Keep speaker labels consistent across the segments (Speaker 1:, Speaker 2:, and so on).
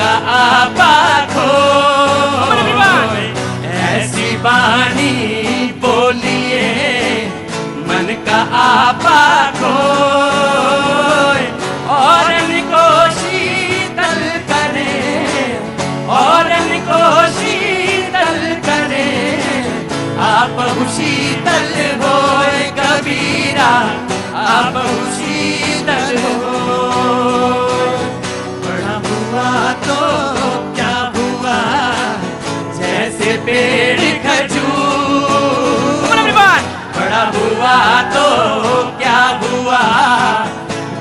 Speaker 1: का आपा खोए, ऐसी बानी बोलिए मन का आपा खोए, और इनको शीतल करे, और इनको शीतल करे, आप शीतल होए कबीरा, आप शीतल हो। बड़ा हुआ तो क्या हुआ, जैसे पेड़ खजूर, बड़ा हुआ तो क्या हुआ,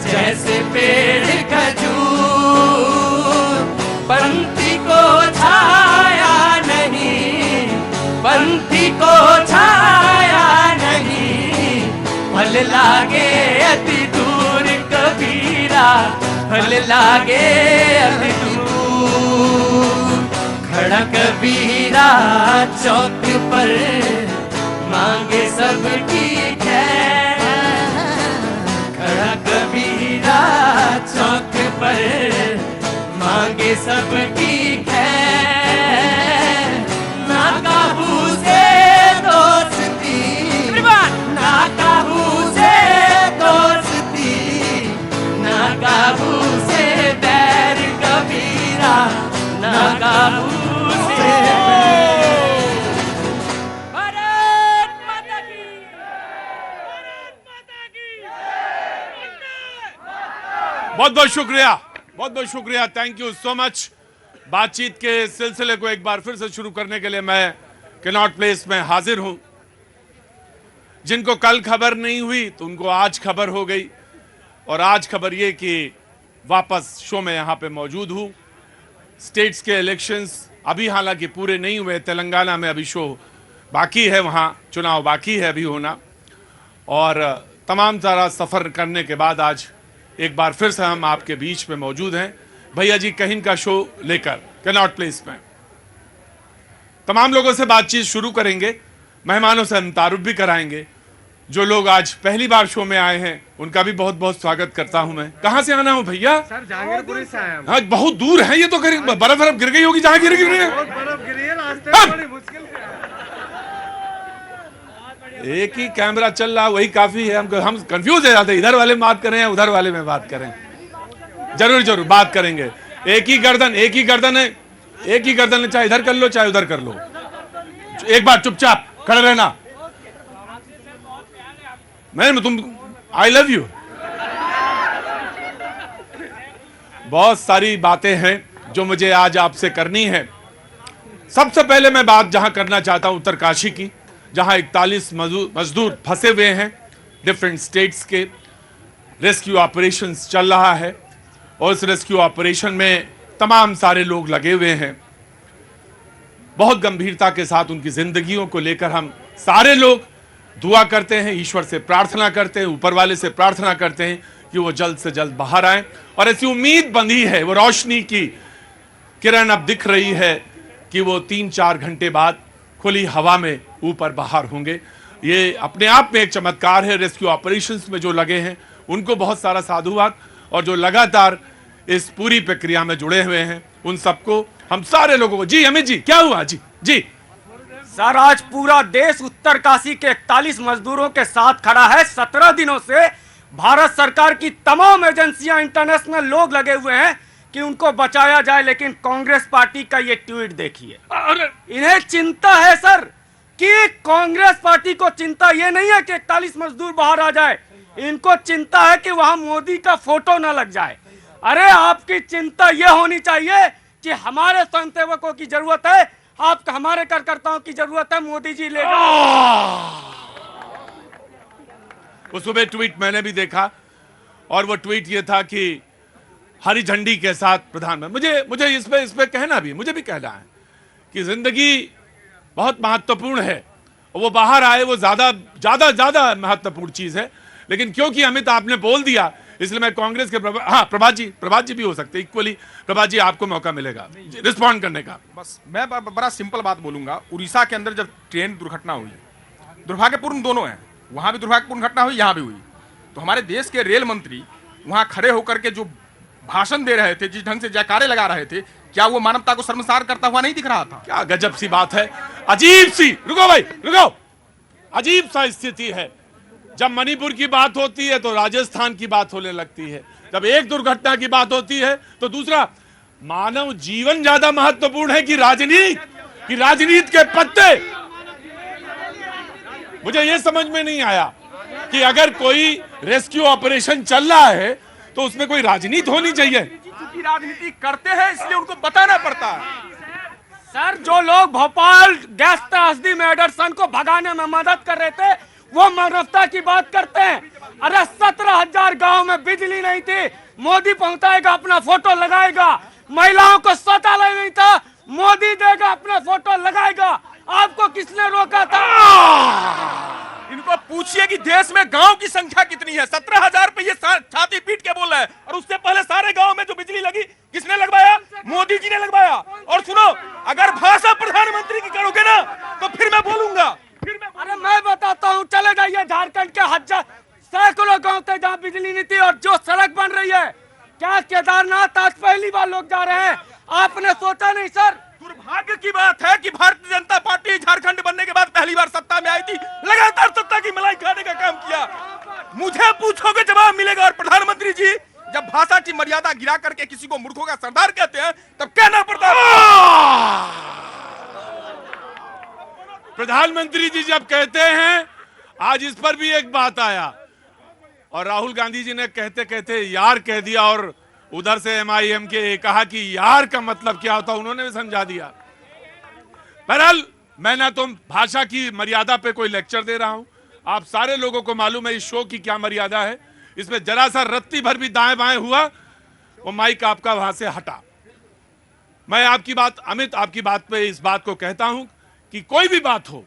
Speaker 1: जैसे पेड़ खजूर, पंथी को छाया नहीं, पंथी को छाया नहीं, फल लागे अति दूर कबीरा, फल लागे अति दूर। खड़ा कबीरा चौक पर मांगे सबकी खैर, खड़ा कबीरा चौक पर मांगे सबकी खैर, ना काबू से दोस्ती, ना काबू से दोस्ती, ना काबू से बैर कबीरा, ना काबू से भारत माता की, भारत माता की।
Speaker 2: बहुत बहुत शुक्रिया, बहुत बहुत शुक्रिया, थैंक यू सो मच। बातचीत के सिलसिले को एक बार फिर से शुरू करने के लिए मैं कैनॉट प्लेस में हाजिर हूं। जिनको कल खबर नहीं हुई तो उनको आज खबर हो गई, और आज खबर ये कि वापस शो में यहां पे मौजूद हूं। स्टेट्स के इलेक्शंस अभी हालांकि पूरे नहीं हुए, तेलंगाना में अभी शो बाकी है, वहां चुनाव बाकी है अभी होना, और तमाम सारा सफर करने के बाद आज एक बार फिर से हम आपके बीच में मौजूद हैं भैया जी कहिन का शो लेकर कैनॉट प्लेस में। तमाम लोगों से बातचीत शुरू करेंगे, मेहमानों से हम तारुफ भी कराएंगे। जो लोग आज पहली बार शो में आए हैं उनका भी बहुत बहुत स्वागत करता हूं मैं। कहां से आना हूं भैया?
Speaker 3: सर जहांगीरपुरी से आए हम।
Speaker 2: हाँ, बहुत दूर है ये तो, बर्फ गिर गई होगी जहां गिर गई है।
Speaker 3: बर्फ गिरी है रास्ते में, बड़ी मुश्किल से।
Speaker 2: एक ही कैमरा चल रहा वही काफी है, हम कंफ्यूज हो जाते, इधर वाले में बात करें या उधर वाले में बात करें। जरूर जरूर बात करेंगे। एक ही गर्दन है, एक ही गर्दन है, चाहे इधर कर लो चाहे उधर कर लो। एक बार चुपचाप खड़े रहना। मैं तुम आई लव यू। बहुत सारी बातें हैं जो मुझे आज आपसे करनी है। सबसे पहले मैं बात जहां करना चाहता हूं उत्तरकाशी की, जहां 41 मजदूर फंसे हुए हैं डिफरेंट स्टेट्स के। रेस्क्यू ऑपरेशंस चल रहा है और इस रेस्क्यू ऑपरेशन में तमाम सारे लोग लगे हुए हैं। बहुत गंभीरता के साथ उनकी जिंदगियों को लेकर हम सारे लोग दुआ करते हैं, ईश्वर से प्रार्थना करते हैं, ऊपर वाले से प्रार्थना करते हैं कि वो जल्द से जल्द बाहर आए। और ऐसी उम्मीद बंधी है, वो रोशनी की किरण अब दिख रही है कि वो 3-4 घंटे बाद खुली हवा में ऊपर बाहर होंगे। ये अपने आप में एक चमत्कार है। रेस्क्यू ऑपरेशंस में जो लगे हैं उनको बहुत सारा साधुवाद, और जो लगातार इस पूरी प्रक्रिया में जुड़े हुए हैं उन सबको, हम सारे लोगों को। जी अमित जी, क्या हुआ? जी जी
Speaker 4: सर, आज पूरा देश उत्तरकाशी के 41 मजदूरों के साथ खड़ा है। 17 दिनों से भारत सरकार की तमाम एजेंसियां, इंटरनेशनल लोग लगे हुए हैं कि उनको बचाया जाए, लेकिन कांग्रेस पार्टी का ये ट्वीट देखिए। इन्हें चिंता है सर कि कांग्रेस पार्टी को चिंता ये नहीं है कि 41 मजदूर बाहर आ जाए, इनको चिंता है कि वहां मोदी का फोटो ना लग जाए। अरे आपकी चिंता ये होनी चाहिए कि हमारे स्वयंसेवकों की जरूरत है, आपका हमारे कार्यकर्ताओं की जरूरत है, मोदी जी ले
Speaker 2: वो सुबह ट्वीट मैंने भी देखा, और वो ट्वीट ये था कि हरी झंडी के साथ प्रधानमंत्री। मुझे इस पे कहना भी, मुझे भी कहना है कि जिंदगी बहुत महत्वपूर्ण है, और वो बाहर आए वो ज्यादा महत्वपूर्ण चीज है। लेकिन क्योंकि अमित आपने बोल दिया, इसलिए मैं कांग्रेस के प्रभात जी भी हो सकते हैं इक्वली। प्रभात जी, आपको मौका मिलेगा रिस्पॉन्ड करने का।
Speaker 5: बस मैं बड़ा सिंपल बात बोलूंगा। उड़ीसा के अंदर जब ट्रेन दुर्घटना हुई, दुर्भाग्यपूर्ण दोनों है, वहां भी दुर्भाग्यपूर्ण घटना हुई, यहां भी हुई, तो हमारे देश के रेल मंत्री वहां खड़े होकर के जो भाषण दे रहे थे, जिस ढंग से जयकारे लगा रहे थे, क्या वो मानवता को शर्मसार करता हुआ नहीं दिख रहा था?
Speaker 2: क्या गजब सी बात है, अजीब सी, रुको भाई रुको, अजीब सा स्थिति है। जब मणिपुर की बात होती है तो राजस्थान की बात होने लगती है, जब एक दुर्घटना की बात होती है तो दूसरा। मानव जीवन ज्यादा महत्वपूर्ण है कि राजनीति के पत्ते। मुझे यह समझ में नहीं आया कि अगर कोई रेस्क्यू ऑपरेशन चल रहा है तो उसमें कोई राजनीति होनी चाहिए।
Speaker 5: क्योंकि राजनीति करते हैं इसलिए उनको बताना पड़ता है।
Speaker 4: सर, जो लोग भोपाल गैस त्रासदी मेडरसन को भगाने में मदद कर रहे थे वो मानवता की बात करते हैं। अरे 17,000 गांव में बिजली नहीं थी, मोदी पहुंचाएगा, अपना फोटो लगाएगा। महिलाओं को शौचालय नहीं था, मोदी देगा, अपना फोटो लगाएगा। आपको किसने रोका था?
Speaker 5: इनको पूछिए कि देश में गांव की संख्या कितनी है। 17,000 पे ये छाती पीट के बोल रहा है, और उससे पहले सारे गांव में जो बिजली लगी किसने लगवाया? मोदी जी ने लगवाया। और सुनो, अगर भाषा प्रधानमंत्री की करोगे ना तो फिर मैं बोलूंगा।
Speaker 4: अरे मैं बताता हूँ, चले जाइए झारखंड के सैकड़ों गांव थे जहाँ बिजली नहीं थी, और जो सड़क बन रही है, क्या केदारनाथ आज पहली बार लोग जा रहे हैं? आपने सोचा नहीं सर?
Speaker 5: दुर्भाग्य की बात है कि भारतीय जनता पार्टी झारखंड बनने के बाद पहली बार सत्ता में आई थी, लगातार सत्ता की मलाई खाने का काम किया। मुझे पूछोगे जवाब मिलेगा। और प्रधानमंत्री जी जब भाषा की मर्यादा गिरा करके किसी को मूर्खों का सरदार कहते हैं तब कहना पड़ता है।
Speaker 2: प्रधानमंत्री जी जब कहते हैं, आज इस पर भी एक बात आया और राहुल गांधी जी ने कहते कहते यार कह दिया, और उधर से MIM के कहा कि यार का मतलब क्या होता, उन्होंने भी समझा दिया। बहरहाल मैं ना तो भाषा की मर्यादा पे कोई लेक्चर दे रहा हूं, आप सारे लोगों को मालूम है इस शो की क्या मर्यादा है। इसमें जरा सा रत्ती भर भी दाएं बाएं हुआ वो माइक आपका वहां से हटा। मैं आपकी बात, अमित आपकी बात पे इस बात को कहता हूं कि कोई भी बात हो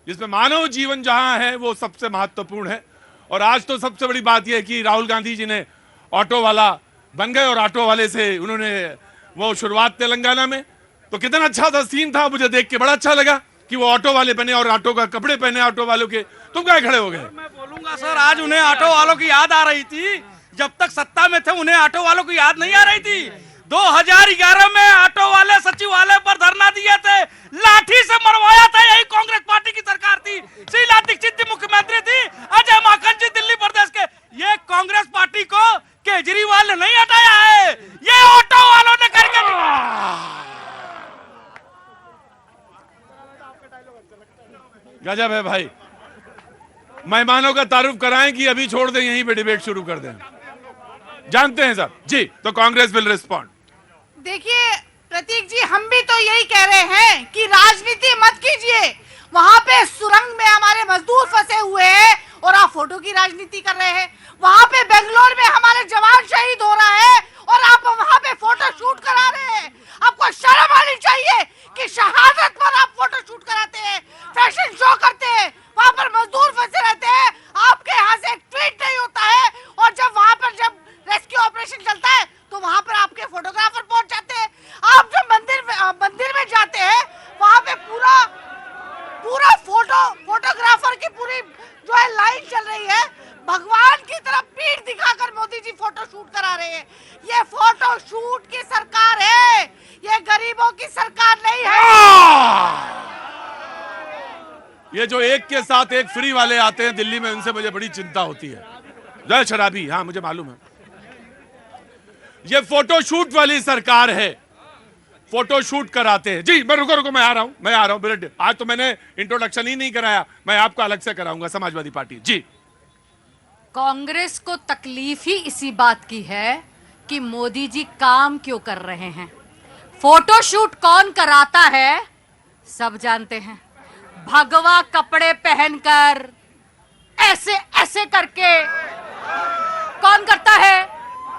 Speaker 2: जिसमें मानव जीवन जहां है वो सबसे महत्वपूर्ण है। और आज तो सबसे बड़ी बात यह है कि राहुल गांधी जी ने ऑटो वाला बन गए, और ऑटो वाले से उन्होंने वो शुरुआत तेलंगाना में, तो कितना अच्छा सा सीन था, मुझे देख के बड़ा अच्छा लगा कि वो ऑटो वाले बने और ऑटो का कपड़े पहने ऑटो वालों के। तुम क्या खड़े हो गए?
Speaker 4: मैं बोलूंगा सर, आज उन्हें ऑटो वालों की याद आ रही थी। जब तक सत्ता में थे उन्हें ऑटो वालों की याद नहीं आ रही थी। 2011 में ऑटो वाले सचिवालय पर धरना दिए थे, लाठी से मरवाया था, यही कांग्रेस पार्टी की सरकार थी। शीला दीक्षित जी मुख्यमंत्री थी, अजय माकन जी दिल्ली प्रदेश के। ये कांग्रेस पार्टी को केजरीवाल ने नहीं हटाया है, ये ऑटो वालों ने करके।
Speaker 2: गजब है भाई। मेहमानों का तारुफ कराएं कि अभी छोड़ दें, यहीं पे डिबेट शुरू कर दें? जानते हैं सब जी, तो कांग्रेस विल रिस्पॉन्ड।
Speaker 6: देखिए प्रतीक जी, हम भी तो यही कह रहे हैं कि राजनीति मत कीजिए। वहाँ पे सुरंग में हमारे मजदूर फंसे हुए हैं और आप फोटो की राजनीति कर रहे हैं। वहाँ पे बेंगलोर में हमारे जवान शहीद हो रहा है और आप वहाँ पे फोटो शूट करा रहे हैं। आपको शर्म आनी चाहिए कि शहादत पर आप फोटो शूट कराते हैं, फैशन शो करते हैं, वहाँ पर मजदूर फंसे रहते हैं, आपके यहाँ से एक ट्वीट नहीं होता है। और जब वहाँ पर जब रेस्क्यू ऑपरेशन चलता है तो वहाँ पर आपके फोटोग्राफर पहुँच जाते हैं। आप जब मंदिर में जाते हैं वहाँ पे पूरा फोटोग्राफर की पूरी जो है लाइन चल रही है, भगवान की तरफ पीठ दिखाकर मोदी जी फोटो शूट करा रहे हैं। ये फोटो शूट की सरकार है, ये गरीबों की सरकार नहीं है।
Speaker 2: ये जो एक के साथ एक फ्री वाले आते हैं दिल्ली में, उनसे मुझे बड़ी चिंता होती है। जय शराबी, हाँ मुझे मालूम है। ये फोटो शूट वाली सरकार है, फोटो शूट कराते हैं। जी मैं रुको मैं आ रहा हूं बिल्कुल। आज तो मैंने इंट्रोडक्शन ही नहीं कराया, मैं आपको अलग से कराऊंगा। समाजवादी पार्टी जी।
Speaker 7: कांग्रेस को तकलीफ ही इसी बात की है कि मोदी जी काम क्यों कर रहे हैं। फोटो शूट कौन कराता है सब जानते हैं। भगवा कपड़े पहनकर ऐसे ऐसे करके कौन करता है?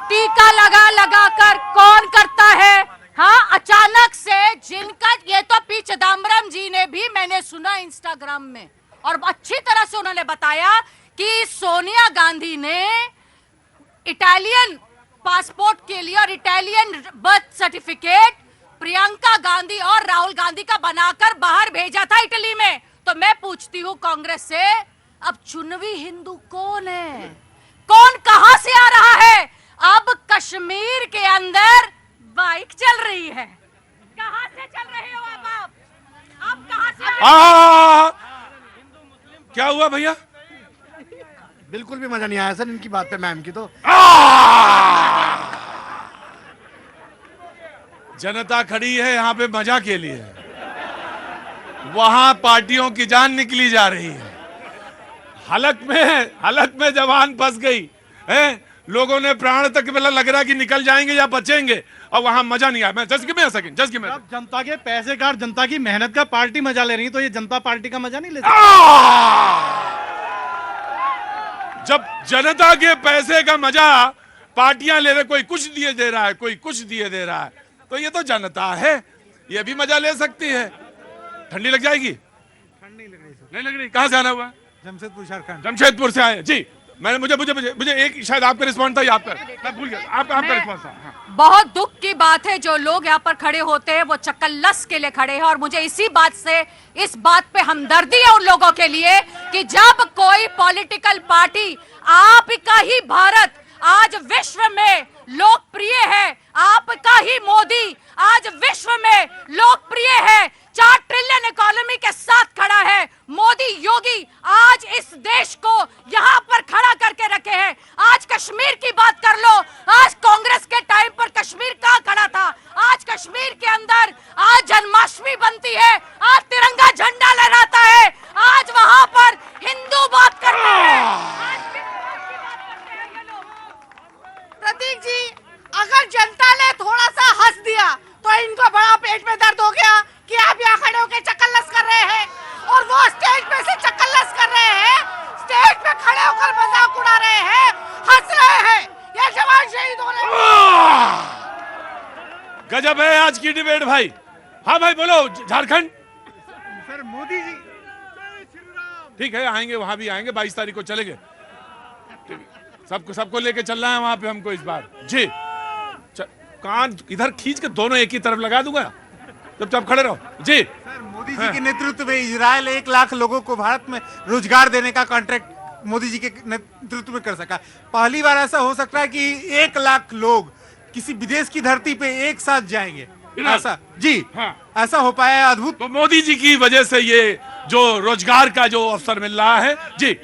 Speaker 7: टीका लगा कर कौन करता है? हाँ, अचानक से जिनका, ये तो पी चिदम्बरम जी ने भी मैंने सुना इंस्टाग्राम में, और अच्छी तरह से उन्होंने बताया कि सोनिया गांधी ने इटालियन पासपोर्ट के लिए और Italian birth certificate Priyanka Gandhi और राहुल गांधी का बनाकर बाहर भेजा था इटली में। तो मैं पूछती हूँ कांग्रेस से, अब चुनवी हिंदू कौन है? कौन कहां से आ रहा है? अब कश्मीर के अंदर बाइक चल रही है। कहां से चल रहे हो आप कहां से?
Speaker 2: क्या हुआ भैया?
Speaker 3: बिल्कुल भी मजा नहीं आया सर इनकी बात पे, मैम की तो।
Speaker 2: जनता खड़ी है यहाँ पे मजा के लिए, वहां पार्टियों की जान निकली जा रही है। हलक में जवान फंस गई है, लोगों ने प्राण तक लग रहा कि निकल जाएंगे या बचेंगे, और वहां मजा नहीं आया। मैं just give me a second, just give me.
Speaker 3: अब जनता के पैसे का और जनता की मेहनत का पार्टी मजा ले रही है, तो ये जनता पार्टी का मजा नहीं ले सकती।
Speaker 2: जब जनता के पैसे का मजा पार्टियां ले रहे, कोई कुछ दिए दे रहा है, कोई कुछ दिए दे रहा है, तो ये तो जनता है, ये भी मजा ले सकती है। ठंडी लग जाएगी?
Speaker 3: ठंड नहीं लग रही सर।
Speaker 2: नहीं लग रही। कहां से आना हुआ?
Speaker 3: जमशेदपुर झारखंड।
Speaker 2: जमशेदपुर से आए जी। मैंने मुझे एक शायद आपका रिस्पॉन्स था, आपका मैं भूल गया, आपका रिस्पॉन्स था। हाँ।
Speaker 7: बहुत दुख की बात है जो लोग यहाँ पर खड़े होते हैं वो चक्कलस के लिए खड़े हैं, और मुझे इसी बात से, इस बात पे हमदर्दी है उन लोगों के लिए कि जब कोई पॉलिटिकल पार्टी, आपका ही भारत आज विश्व में लोकप्रिय है, आपका ही मोदी आज विश्व में लोकप्रिय है, 4 ट्रिलियन इकोनॉमी के साथ खड़ा है, मोदी योगी आज इस देश को यहाँ पर खड़ा करके रखे हैं। आज कश्मीर की बात कर लो, आज कांग्रेस के टाइम पर कश्मीर कहाँ खड़ा था? आज कश्मीर के अंदर आज जन्माष्टमी बनती है, आज तिरंगा झंडा लहराता है, आज वहां पर हिंदू बात करते हैं।
Speaker 6: प्रतीक जी, अगर जनता ने थोड़ा सा हंस दिया तो इनको बड़ा पेट में दर्द हो गया कि आप यहाँ खड़े होकर चक्करलस कर रहे हैं, और वो स्टेज पे से चक्करलस कर रहे हैं, स्टेज पे खड़े होकर मजाक उड़ा रहे हैं, हंस रहे हैं। ये जवान शहीद हो रहे हैं।
Speaker 2: गजब है आज की डिबेट भाई। हाँ भाई बोलो। झारखंड
Speaker 3: सर मोदी जी
Speaker 2: ठीक है, आएंगे, वहां भी आएंगे, 22 तारीख को चलेंगे। सबको लेके चलना है वहां पे हमको इस बार जी। कान इधर खींच के दोनों एक ही तरफ लगा दूंगा, चुपचाप खड़े रहो जी।
Speaker 3: सर मोदी जी के नेतृत्व में इजराइल 1 लाख लोगों को भारत में रोजगार देने का कॉन्ट्रैक्ट मोदी जी के नेतृत्व में कर सका। पहली बार ऐसा हो सकता है कि 1 लाख लोग किसी विदेश की धरती पे एक साथ जाएंगे, ऐसा जी।
Speaker 2: हाँ।
Speaker 3: ऐसा हो पाया है, अद्भुत।
Speaker 2: तो मोदी जी की वजह से ये जो रोजगार का जो अवसर मिल रहा है जी।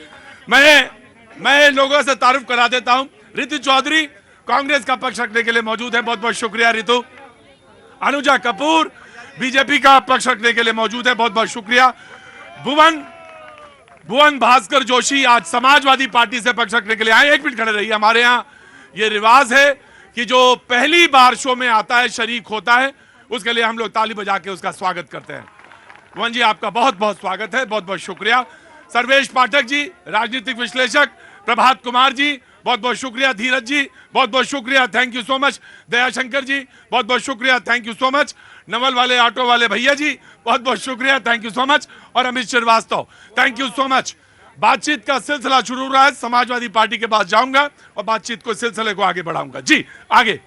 Speaker 2: मैं लोगों से तारुफ करा देता हूं। रितु चौधरी कांग्रेस का पक्ष रखने के लिए मौजूद है, बहुत बहुत शुक्रिया रितु। अनुजा कपूर बीजेपी का पक्ष रखने के लिए मौजूद है, बहुत बहुत शुक्रिया। भुवन भास्कर जोशी आज समाजवादी पार्टी से पक्ष रखने के लिए आए। 1 मिनट खड़े रहिए। हमारे यहाँ ये रिवाज है कि जो पहली बार शो में आता है, शरीक होता है, उसके लिए हम लोग ताली बजा के उसका स्वागत करते हैं। भुवन जी आपका बहुत बहुत स्वागत है, बहुत बहुत शुक्रिया। सर्वेश पाठक जी राजनीतिक विश्लेषक, प्रभात कुमार जी बहुत बहुत शुक्रिया, धीरज जी बहुत बहुत शुक्रिया, thank you so much, Dayashankar ji बहुत बहुत शुक्रिया, thank you so much, Naval वाले ऑटो वाले भैया जी बहुत बहुत शुक्रिया, थैंक यू सो मच, और Amit Shrivastava thank you so much. बातचीत का सिलसिला शुरू रहा है, समाजवादी पार्टी के पास जाऊंगा और बातचीत को सिलसिले को आगे बढ़ाऊंगा जी। आगे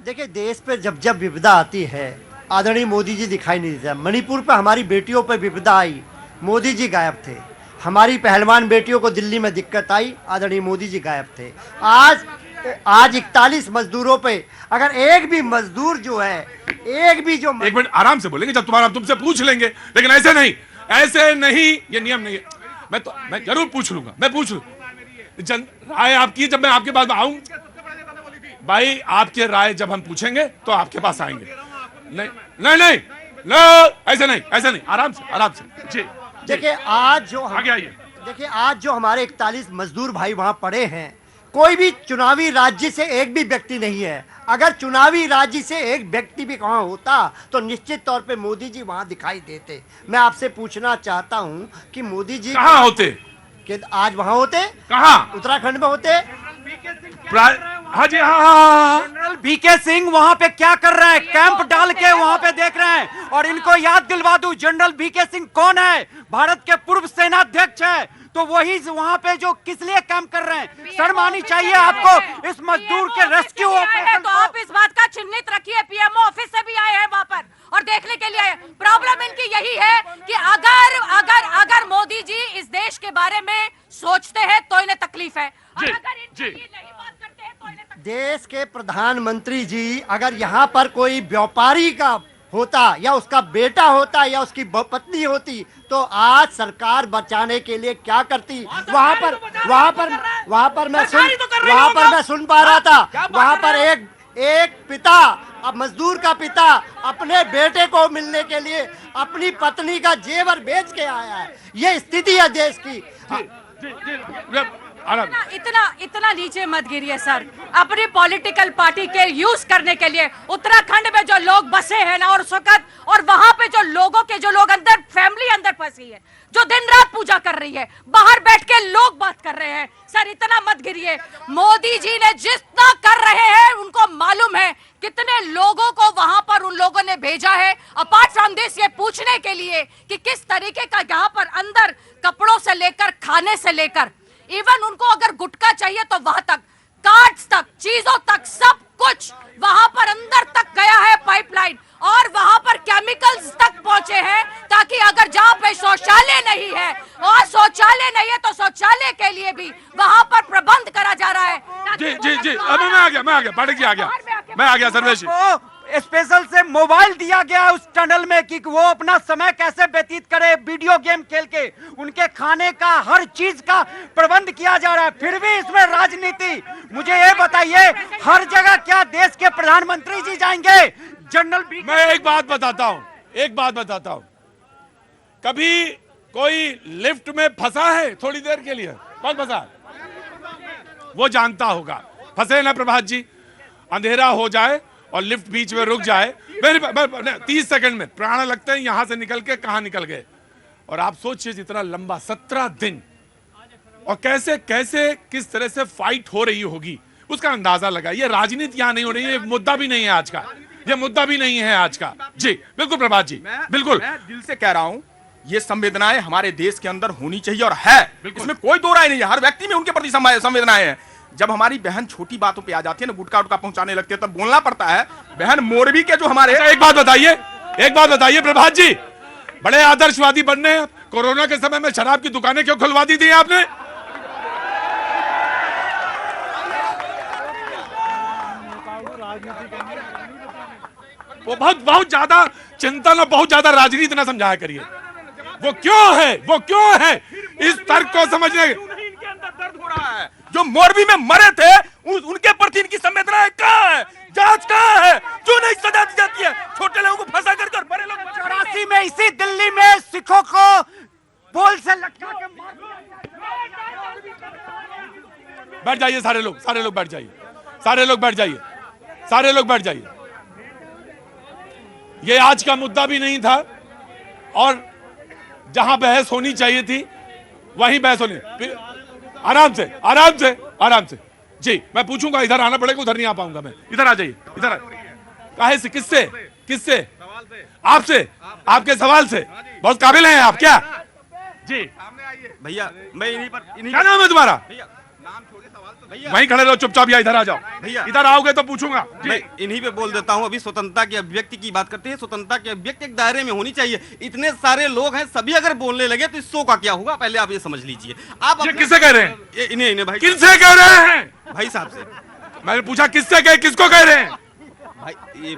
Speaker 8: देखिए, देश पे जब जब विपदा आती है आदरणीय मोदी जी दिखाई नहीं देता। मणिपुर पे हमारी बेटियों पे विपदा आई, मोदी जी गायब थे। हमारी पहलवान बेटियों को दिल्ली में दिक्कत आई, आदरणीय मोदी जी गायब थे। आज 41 मजदूरों पे अगर एक भी मजदूर जो है, एक भी जो
Speaker 2: 1 मिनट आराम से बोलेंगे, जब तुमसे पूछ लेंगे, लेकिन ऐसे नहीं, ये नियम नहीं है। मैं जरूर पूछ लूंगा, मैं पूछ लूँ राय आपकी, जब मैं आपके पास आऊं भाई, आपके राय जब हम पूछेंगे तो आपके पास आएंगे। नहीं, ऐसे नहीं, आराम से जी।
Speaker 8: देखिए आज जो
Speaker 2: आगे आइए।
Speaker 8: देखिए आज जो हमारे 41 मजदूर भाई वहां पड़े हैं, कोई भी चुनावी राज्य से एक भी व्यक्ति नहीं है। अगर चुनावी राज्य से एक व्यक्ति भी वहां होता तो निश्चित तौर पे मोदी जी वहां दिखाई देते। मैं आपसे पूछना चाहता हूं कि मोदी जी
Speaker 2: कहां होते?
Speaker 8: कि आज वहां होते?
Speaker 2: कहां?
Speaker 8: उत्तराखंड में होते।
Speaker 2: हाँ जी, हाँ।
Speaker 4: जनरल बीके सिंह वहां पे क्या कर रहे हैं? कैंप डाल के वहां पे देख रहे हैं। और इनको याद दिलवा दूं, जनरल बीके सिंह कौन है? भारत के पूर्व सेनाध्यक्ष है। तो वही वहां पे जो किस लिए काम कर रहे हैं? शर्म आनी चाहिए आपको इस मजदूर के रेस्क्यू ऑपरेशन।
Speaker 7: तो आप इस बात का चिन्हित रखिए, पीएमओ ऑफिस से भी आए हैं वहां पर और देखने के लिए आए। प्रॉब्लम इनकी यही है कि अगर मोदी जी इस देश के बारे में सोचते हैं तो इन्हें तकलीफ है, और अगर इनकी नहीं बात करते हैं तो इन्हें
Speaker 8: देश के प्रधानमंत्री जी अगर यहाँ पर कोई व्यापारी का होता या उसका बेटा होता या उसकी पत्नी होती तो आज सरकार बचाने के लिए क्या करती। वहाँ पर मैं सुन पा रहा था, वहाँ पर एक पिता, अब मजदूर का पिता अपने बेटे को मिलने के लिए अपनी पत्नी का जेवर बेच के आया है। ये स्थिति है देश की।
Speaker 7: इतना नीचे मत गिरिए सर। अपनी पॉलिटिकल पार्टी के यूज करने के लिए उत्तराखंड में जो लोग बसे हैं ना, और उस वक्त और वहां पे जो लोग अंदर फैमिली अंदर फंसी है, जो दिन रात पूजा कर रही है, बाहर बैठ के लोग बात कर रहे हैं। सर इतना मत गिरिए। मोदी जी ने जितना कर रहे हैं उनको मालूम है कितने लोगों को वहां पर उन लोगों ने भेजा है, अपार्ट फ्रॉम दिस ये पूछने के लिए कि किस तरीके का यहाँ पर अंदर कपड़ों से लेकर खाने से लेकर इवन उनको अगर गुटखा चाहिए तो वहां तक, कार्ड्स तक, चीजों तक, सब कुछ वहां पर अंदर तक गया है पाइपलाइन, और वहां पर केमिकल्स तक पहुंचे हैं ताकि अगर जहां पे शौचालय नहीं है और शौचालय नहीं है तो शौचालय के लिए भी वहां पर प्रबंध करा जा रहा है।
Speaker 2: जी अब मैं आ गया पाठक जी आ गया सर्वेश।
Speaker 4: स्पेशल से मोबाइल दिया गया उस टनल में कि वो अपना समय कैसे व्यतीत करे, वीडियो गेम खेल के। उनके खाने का हर चीज का प्रबंध किया जा रहा है, फिर भी इसमें राजनीति। मुझे ये बताइए, हर जगह क्या देश के प्रधानमंत्री जी जाएंगे? जनरल
Speaker 2: मैं एक बात बताता हूं, कभी कोई लिफ्ट में फंसा है थोड़ी देर के लिए? कौन फंसा? वो जानता होगा। फंसे ना प्रभात जी, अंधेरा हो जाए और लिफ्ट बीच में रुक जाए, 30 सेकंड में प्राण लगते हैं, यहां से निकल के कहां निकल गए। और आप सोचिए जितना लंबा 17 दिन, और कैसे कैसे किस तरह से फाइट हो रही होगी उसका अंदाजा लगा। ये राजनीति यहां नहीं हो रही है, मुद्दा भी नहीं है आज का, ये मुद्दा भी नहीं है आज का। जी बिल्कुल प्रभात जी, बिल्कुल।
Speaker 5: मैं दिल से कह रहा हूं, ये संवेदनाएं हमारे देश के अंदर होनी चाहिए और है, इसमें कोई दो राय नहीं है। हर व्यक्ति में उनके प्रति संवेदनाएं हैं। जब हमारी बहन छोटी बातों पे आ जाती है ना, गुटखा उटका पहुंचाने लगते हैं, तब बोलना पड़ता है। बहन मोरबी के जो हमारे
Speaker 2: एक बात बताइए प्रभात जी, बड़े आदर्शवादी बनने हैं। कोरोना के समय में शराब की दुकानें क्यों खुलवा दी थी आपने? वो बहुत ज्यादा चिंतन और बहुत ज्यादा राजनीति ना समझाया करिए। वो क्यों है इस तर्क को समझने।
Speaker 5: इनके अंदर दर्द हो रहा है। जो मोरबी में मरे थे उनके प्रति इनकी संवेदनाएं कहां है? जांच कहां है? क्यों नहीं सजा दी जाती है? छोटे लोगों को फंसा कर बड़े लोग
Speaker 4: 84 में इसी दिल्ली में सिखों को पोल से लटका के मार दिया।
Speaker 2: बैठ जाइए सारे लोग बैठ जाइए। ये आज का मुद्दा भी नहीं था, और जहां बहस होनी चाहिए थी वहीं बहस होनी। आराम से जी, मैं पूछूंगा, इधर आना पड़ेगा, उधर नहीं आ पाऊंगा मैं। इधर आ जाइए, इधर। काहे से? किससे? आपसे, आपके सवाल से। बहुत काबिल हैं आप क्या? जी
Speaker 5: भैया, मैं
Speaker 2: क्या नाम है तुम्हारा? वहीं खड़े रहो चुपचाप, या इधर आ जाओ।
Speaker 5: भैया
Speaker 2: इधर आओगे तो पूछूंगा।
Speaker 5: मैं इन्हीं पे बोल देता हूं। अभी स्वतंत्रता की अभिव्यक्ति की बात करते हैं। स्वतंत्रता की अभिव्यक्ति एक दायरे में होनी चाहिए। इतने सारे लोग हैं, सभी अगर बोलने लगे तो इस शो का क्या होगा, पहले आप ये समझ लीजिए। आप
Speaker 2: किससे कह रहे हैं?
Speaker 5: इन्हें भाई,
Speaker 2: किससे कह रहे हैं?
Speaker 5: भाई साहब से
Speaker 2: मैंने पूछा किससे कहे, किसको कह रहे हैं?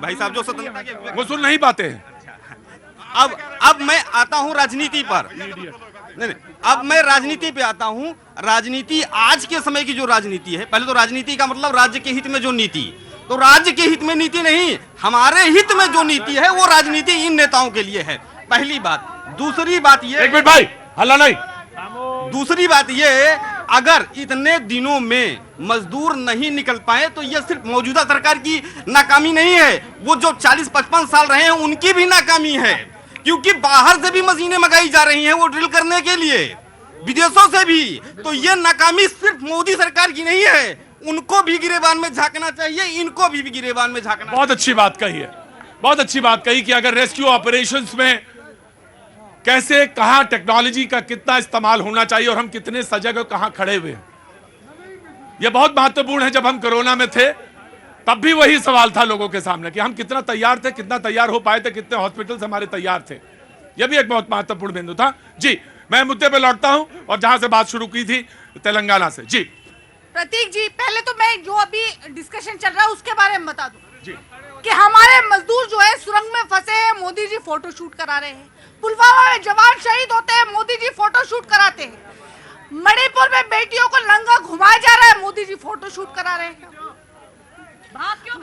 Speaker 5: भाई साहब जो स्वतंत्रता की
Speaker 2: वो सुन नहीं पाते हैं।
Speaker 5: अब मैं आता हूं राजनीति पर। नहीं, अब मैं राजनीति पे आता हूं। राजनीति आज के समय की जो राजनीति है, पहले तो राजनीति का मतलब राज्य के हित में जो नीति, तो राज्य के हित में नीति नहीं, हमारे हित में जो नीति है वो राजनीति इन नेताओं के लिए है, पहली बात। दूसरी बात ये,
Speaker 2: एक मिनट भाई, हल्ला नहीं।
Speaker 5: दूसरी बात ये, अगर इतने दिनों में मजदूर नहीं निकल पाए तो ये सिर्फ मौजूदा सरकार की नाकामी नहीं है, वो जो 40-55 साल रहे हैं उनकी भी नाकामी है। क्योंकि बाहर से भी मशीनें मंगाई जा रही हैं वो ड्रिल करने के लिए, विदेशों से भी। तो ये नाकामी सिर्फ मोदी सरकार की नहीं है, उनको भी गिरेबान में झांकना चाहिए, इनको भी गिरेबान में झांकना।
Speaker 2: बहुत अच्छी बात कही है, बहुत अच्छी बात कही कि अगर रेस्क्यू ऑपरेशंस में कैसे, कहां टेक्नोलॉजी का कितना इस्तेमाल होना चाहिए और हम कितने सजग और कहां खड़े हुए हैं, यह बहुत महत्वपूर्ण है। जब हम कोरोना में थे तब भी वही सवाल था लोगों के सामने कि हम कितना तैयार थे, कितना तैयार हो पाए थे, कितने हॉस्पिटल्स हमारे तैयार थे। यह भी एक बहुत महत्वपूर्ण बिंदु था। जी, मैं मुद्दे पे लौटता हूं और जहां से बात शुरू की थी तेलंगाना से। जी
Speaker 6: प्रतीक जी, पहले तो मैं जो अभी डिस्कशन चल रहा है उसके बारे में बता दूं
Speaker 2: जी।
Speaker 6: कि हमारे मजदूर जो है सुरंग में फंसे हैं, मोदी जी फोटो शूट करा रहे हैं। पुलवामा में जवान शहीद होते हैं, मोदी जी फोटो शूट कराते हैं। मणिपुर में बेटियों को नंगा घुमाया जा रहा है, मोदी जी फोटो शूट करा रहे हैं।
Speaker 7: भाग क्यों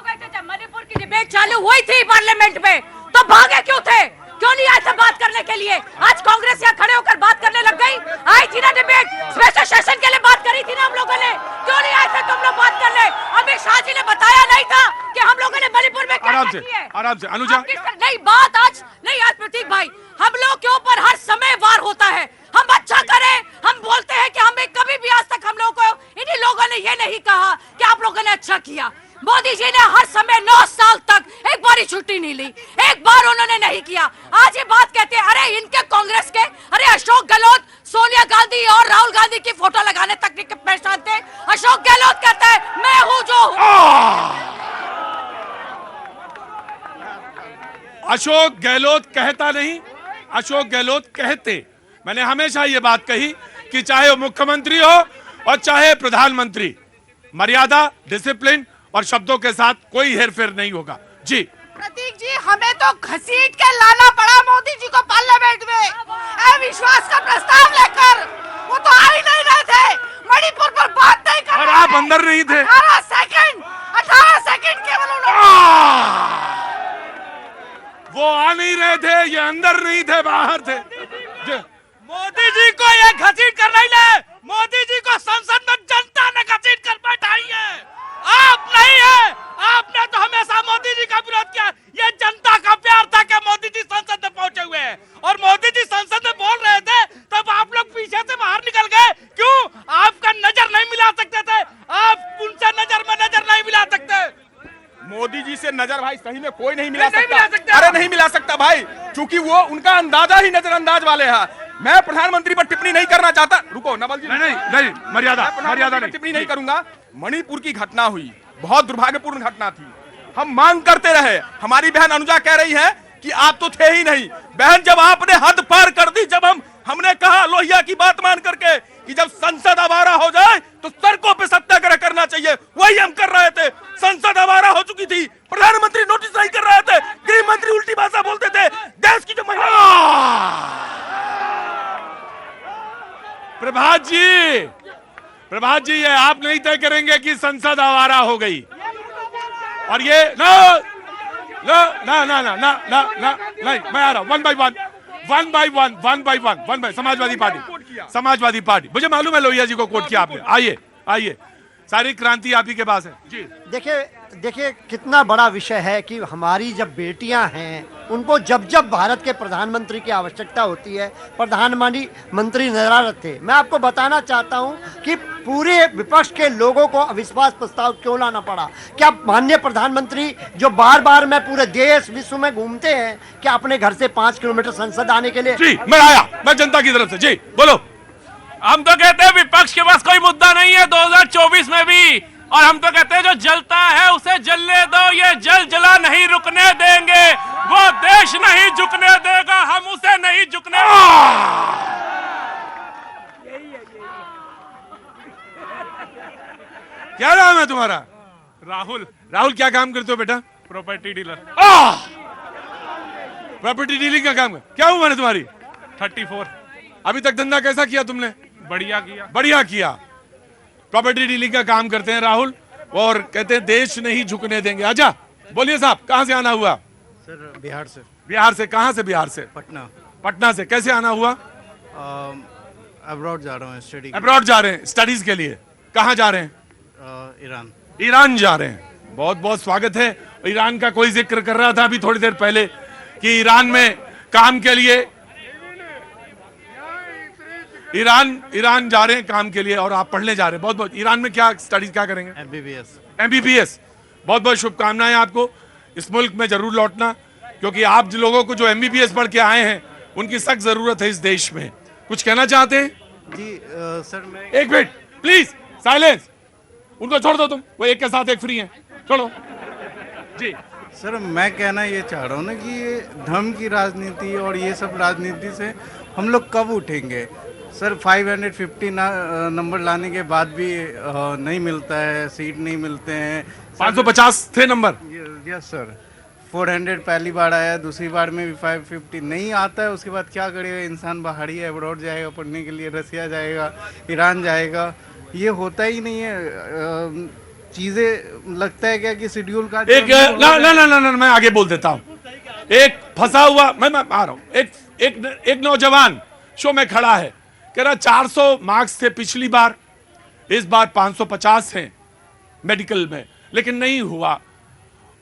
Speaker 7: गए थे? जब मणिपुर की डिबेट चालू हुई थी पार्लियामेंट में, तो भागे क्यों थे? क्यों नहीं आए थे बात करने के लिए? आज कांग्रेस यहाँ खड़े होकर बात करने लग गई। आई थी ना डिबेट, स्पेशल सेशन के लिए बात करी थी ना हम लोगों ने। क्यों नहीं आए थे तुम लोग बात करने? अमित शाह जी ने बताया नहीं था कि हम लोगों ने मणिपुर में क्या किया है?
Speaker 2: आराम से अनुजा।
Speaker 7: नहीं बात आज नहीं, आज प्रतीक भाई, हम लोग के ऊपर हर समय वार होता है। हम अच्छा करें, हम बोलते हैं कि हमें कभी भी आज तक हम लोगों को इन्हीं लोगों ने ये नहीं कहा कि आप लोगों ने अच्छा किया। मोदी जी ने हर समय 9 साल तक एक बारी छुट्टी नहीं ली, एक बार उन्होंने नहीं किया। आज ये बात कहते हैं, अरे इनके कांग्रेस के, अरे अशोक गहलोत सोनिया गांधी और राहुल गांधी की फोटो लगाने तक नहीं पहचानते। अशोक गहलोत कहता है मैं हूं जो हूं।
Speaker 2: अशोक गहलोत कहता नहीं, अशोक गहलोत कहते। मैंने हमेशा ये बात कही कि चाहे वो मुख्यमंत्री हो और चाहे प्रधानमंत्री, मर्यादा, डिसिप्लिन और शब्दों के साथ कोई हेरफेर नहीं होगा। जी
Speaker 6: प्रतीक जी, हमें तो घसीट के लाना पड़ा मोदी जी को पार्लियामेंट में अविश्वास का प्रस्ताव लेकर। वो तो आ ही नहीं रहे थे, मणिपुर पर बात नहीं कर
Speaker 2: और
Speaker 6: रहे
Speaker 2: आप अंदर नहीं थे।
Speaker 6: 18 सेकंड केवल उन्होंने।
Speaker 2: वो आ नहीं रहे थे, ये अंदर नहीं थे, बाहर थे।
Speaker 5: मोदी जी को ये घसीट कर रही है। मोदी जी को संसद में जनता ने घसीट कर बैठाई है, आप नहीं है। आपने तो हमेशा मोदी जी का विरोध किया। ये जनता का प्यार था कि मोदी जी संसद में पहुंचे हुए हैं, और मोदी जी संसद में बोल रहे थे तब आप लोग पीछे से बाहर निकल गए। क्यों? आपका नजर नहीं मिला सकते थे, आप उनसे नजर में नजर नहीं मिला सकते। मोदी जी से नजर भाई सही में कोई नहीं मिला सकता। अरे नहीं मिला सकता भाई, क्योंकि वो उनका अंदाजा ही नजरअंदाज वाले हैं। मैं प्रधानमंत्री पर टिप्पणी नहीं करना चाहता। रुको नवल जी,
Speaker 2: नहीं, मर्यादा नहीं,
Speaker 5: टिप्पणी नहीं करूंगा। मणिपुर की घटना हुई, बहुत दुर्भाग्यपूर्ण घटना थी। हम मांग करते रहे। हमारी बहन अनुजा कह रही है कि आप तो थे ही नहीं। बहन, जब आपने हद पार कर दी, जब हमने कहा लोहिया की बात मान करके कि जब संसद आवारा हो जाए तो सड़कों पे सत्याग्रह करना चाहिए, वही हम कर रहे थे। संसद आवारा हो चुकी थी, प्रधानमंत्री नोटिस नहीं कर रहे थे, गृह मंत्री उल्टी भाषा बोलते थे। देश की जो
Speaker 2: प्रभात जी, ये आप नहीं तय करेंगे कि संसद आवारा हो गई। और ये ना, नहीं, मैं आ रहा हूं। One by Samajwadi party. मुझे मालूम है लोहिया जी को कोट किया आपने। आइए, सारी क्रांति आप ही के पास है जी।
Speaker 8: देखिए कितना बड़ा विषय है कि हमारी जब बेटियां हैं उनको जब जब भारत के प्रधानमंत्री की आवश्यकता होती है, प्रधानमंत्री नजर थे। मैं आपको बताना चाहता हूं कि पूरे विपक्ष के लोगों को अविश्वास प्रस्ताव क्यों लाना पड़ा। क्या माननीय प्रधानमंत्री जो बार बार में पूरे देश विश्व में घूमते हैं, क्या अपने घर से 5 किलोमीटर संसद आने के लिए?
Speaker 2: जी मैं जनता की तरफ से। जी बोलो।
Speaker 1: हम तो कहते हैं विपक्ष के पास कोई मुद्दा नहीं है 2024 में भी, और हम तो कहते हैं जो जलता है उसे जलने दो। ये जला नहीं रुकने देंगे, वो देश नहीं झुकने देगा, हम उसे नहीं झुकने
Speaker 2: क्या नाम है तुम्हारा? राहुल, क्या काम करते हो बेटा?
Speaker 1: Property dealer.
Speaker 2: प्रॉपर्टी डीलिंग का काम। क्या उम्र है तुम्हारी?
Speaker 1: 34।
Speaker 2: अभी तक धंधा कैसा किया तुमने?
Speaker 1: बढ़िया किया।
Speaker 2: प्रॉपर्टी डीलिंग का काम करते हैं राहुल, और कहते हैं देश नहीं झुकने देंगे। आजा, बोलिए साहब, कहाँ से आना हुआ?
Speaker 9: सर बिहार से।
Speaker 2: बिहार से? कहाँ से बिहार से?
Speaker 9: पटना
Speaker 2: से। कैसे आना हुआ?
Speaker 9: अब्रॉड जा रहा हूँ स्टडी।
Speaker 2: अब्रॉड जा रहे हैं स्टडीज के लिए। कहाँ जा रहे हैं? ईरान जा रहे हैं। बहुत बहुत स्वागत है। ईरान का कोई जिक्र कर रहा था अभी थोड़ी देर पहले कि ईरान में काम के लिए ईरान जा रहे हैं काम के लिए, और आप पढ़ने जा रहे हैं। बहुत बहुत। ईरान में क्या स्टडीज क्या करेंगे? MBBS। बहुत बहुत शुभकामनाएं आपको। इस मुल्क में जरूर लौटना, क्योंकि आप लोगों को जो MBBS पढ़ के आए हैं उनकी सख्त जरूरत है इस देश में। कुछ कहना चाहते हैं?
Speaker 9: जी सर मैं
Speaker 2: एक मिनट प्लीज, साइलेंस। उनको छोड़ दो, तुम वो एक के साथ एक फ्री हैं, छोड़ो जी।
Speaker 9: सर मैं कहना ये चाह रहा हूँ ना कि ये धर्म की राजनीति और ये सब राजनीति से हम लोग कब उठेंगे। सर 550 नंबर लाने के बाद भी नहीं मिलता है, सीट नहीं मिलते हैं।
Speaker 2: 550 थे नंबर।
Speaker 9: यस सर, 400 पहली बार आया, दूसरी बार में भी 550 नहीं आता है। उसके बाद क्या करेगा इंसान? बाहर ही अब्रॉड जाएगा पढ़ने के लिए, रसिया जाएगा, ईरान जाएगा, ये होता ही नहीं है। चीजें लगता है क्या कि शेड्यूल का
Speaker 2: एक ना मैं आगे बोल देता हूँ। एक फंसा हुआ, मैं आ रहा हूँ, एक नौजवान शो में खड़ा है, कह रहा 400 मार्क्स थे पिछली बार, इस बार 550 हैं मेडिकल में, लेकिन नहीं हुआ।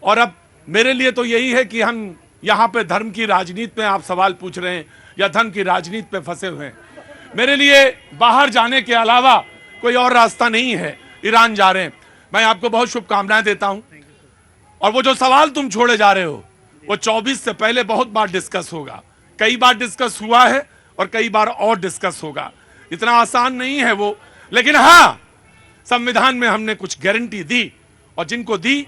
Speaker 2: और अब मेरे लिए तो यही है कि हम यहाँ पे धर्म की राजनीति में आप सवाल पूछ रहे हैं या धर्म की राजनीति पे फंसे हुए हैं। मेरे लिए बाहर जाने के अलावा कोई और रास्ता नहीं है। ईरान जा रहे हैं, मैं आपको बहुत शुभकामनाएं देता हूं। और वो जो सवाल तुम छोड़े जा रहे हो वो 24 से पहले बहुत बार डिस्कस होगा, कई बार डिस्कस हुआ है और कई बार और डिस्कस होगा। इतना आसान नहीं है वो, लेकिन हाँ, संविधान में हमने कुछ गारंटी दी और जिनको दी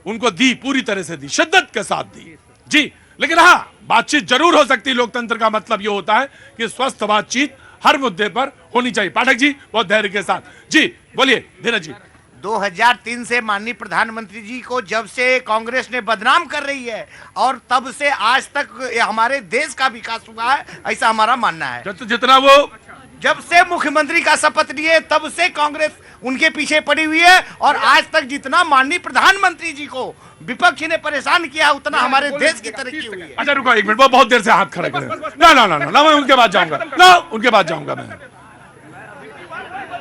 Speaker 2: उनको दी, पूरी तरह से दी, शिद्दत के साथ दी जी। लेकिन हाँ, बातचीत जरूर हो सकती है। लोकतंत्र का मतलब ये होता है कि स्वस्थ बातचीत हर मुद्दे पर होनी चाहिए। पाठक जी बहुत धैर्य के साथ जी बोलिए। धीरज जी,
Speaker 10: 2003 से माननीय प्रधानमंत्री जी को जब से कांग्रेस ने बदनाम कर रही है और तब से आज तक हमारे देश का विकास हुआ है, ऐसा हमारा मानना है।
Speaker 2: जितना वो
Speaker 10: जब से मुख्यमंत्री का शपथ लिए तब से कांग्रेस उनके पीछे पड़ी हुई है और आज तक जितना माननीय प्रधानमंत्री जी को विपक्ष ने परेशान किया उतना हमारे देश की तरक्की हुई है।
Speaker 2: अच्छा रुको एक मिनट, वो बहुत देर से हाथ खड़े कर रहे हैं। ना ना ना ना, मैं उनके बाद जाऊंगा ना, उनके बाद जाऊंगा मैं।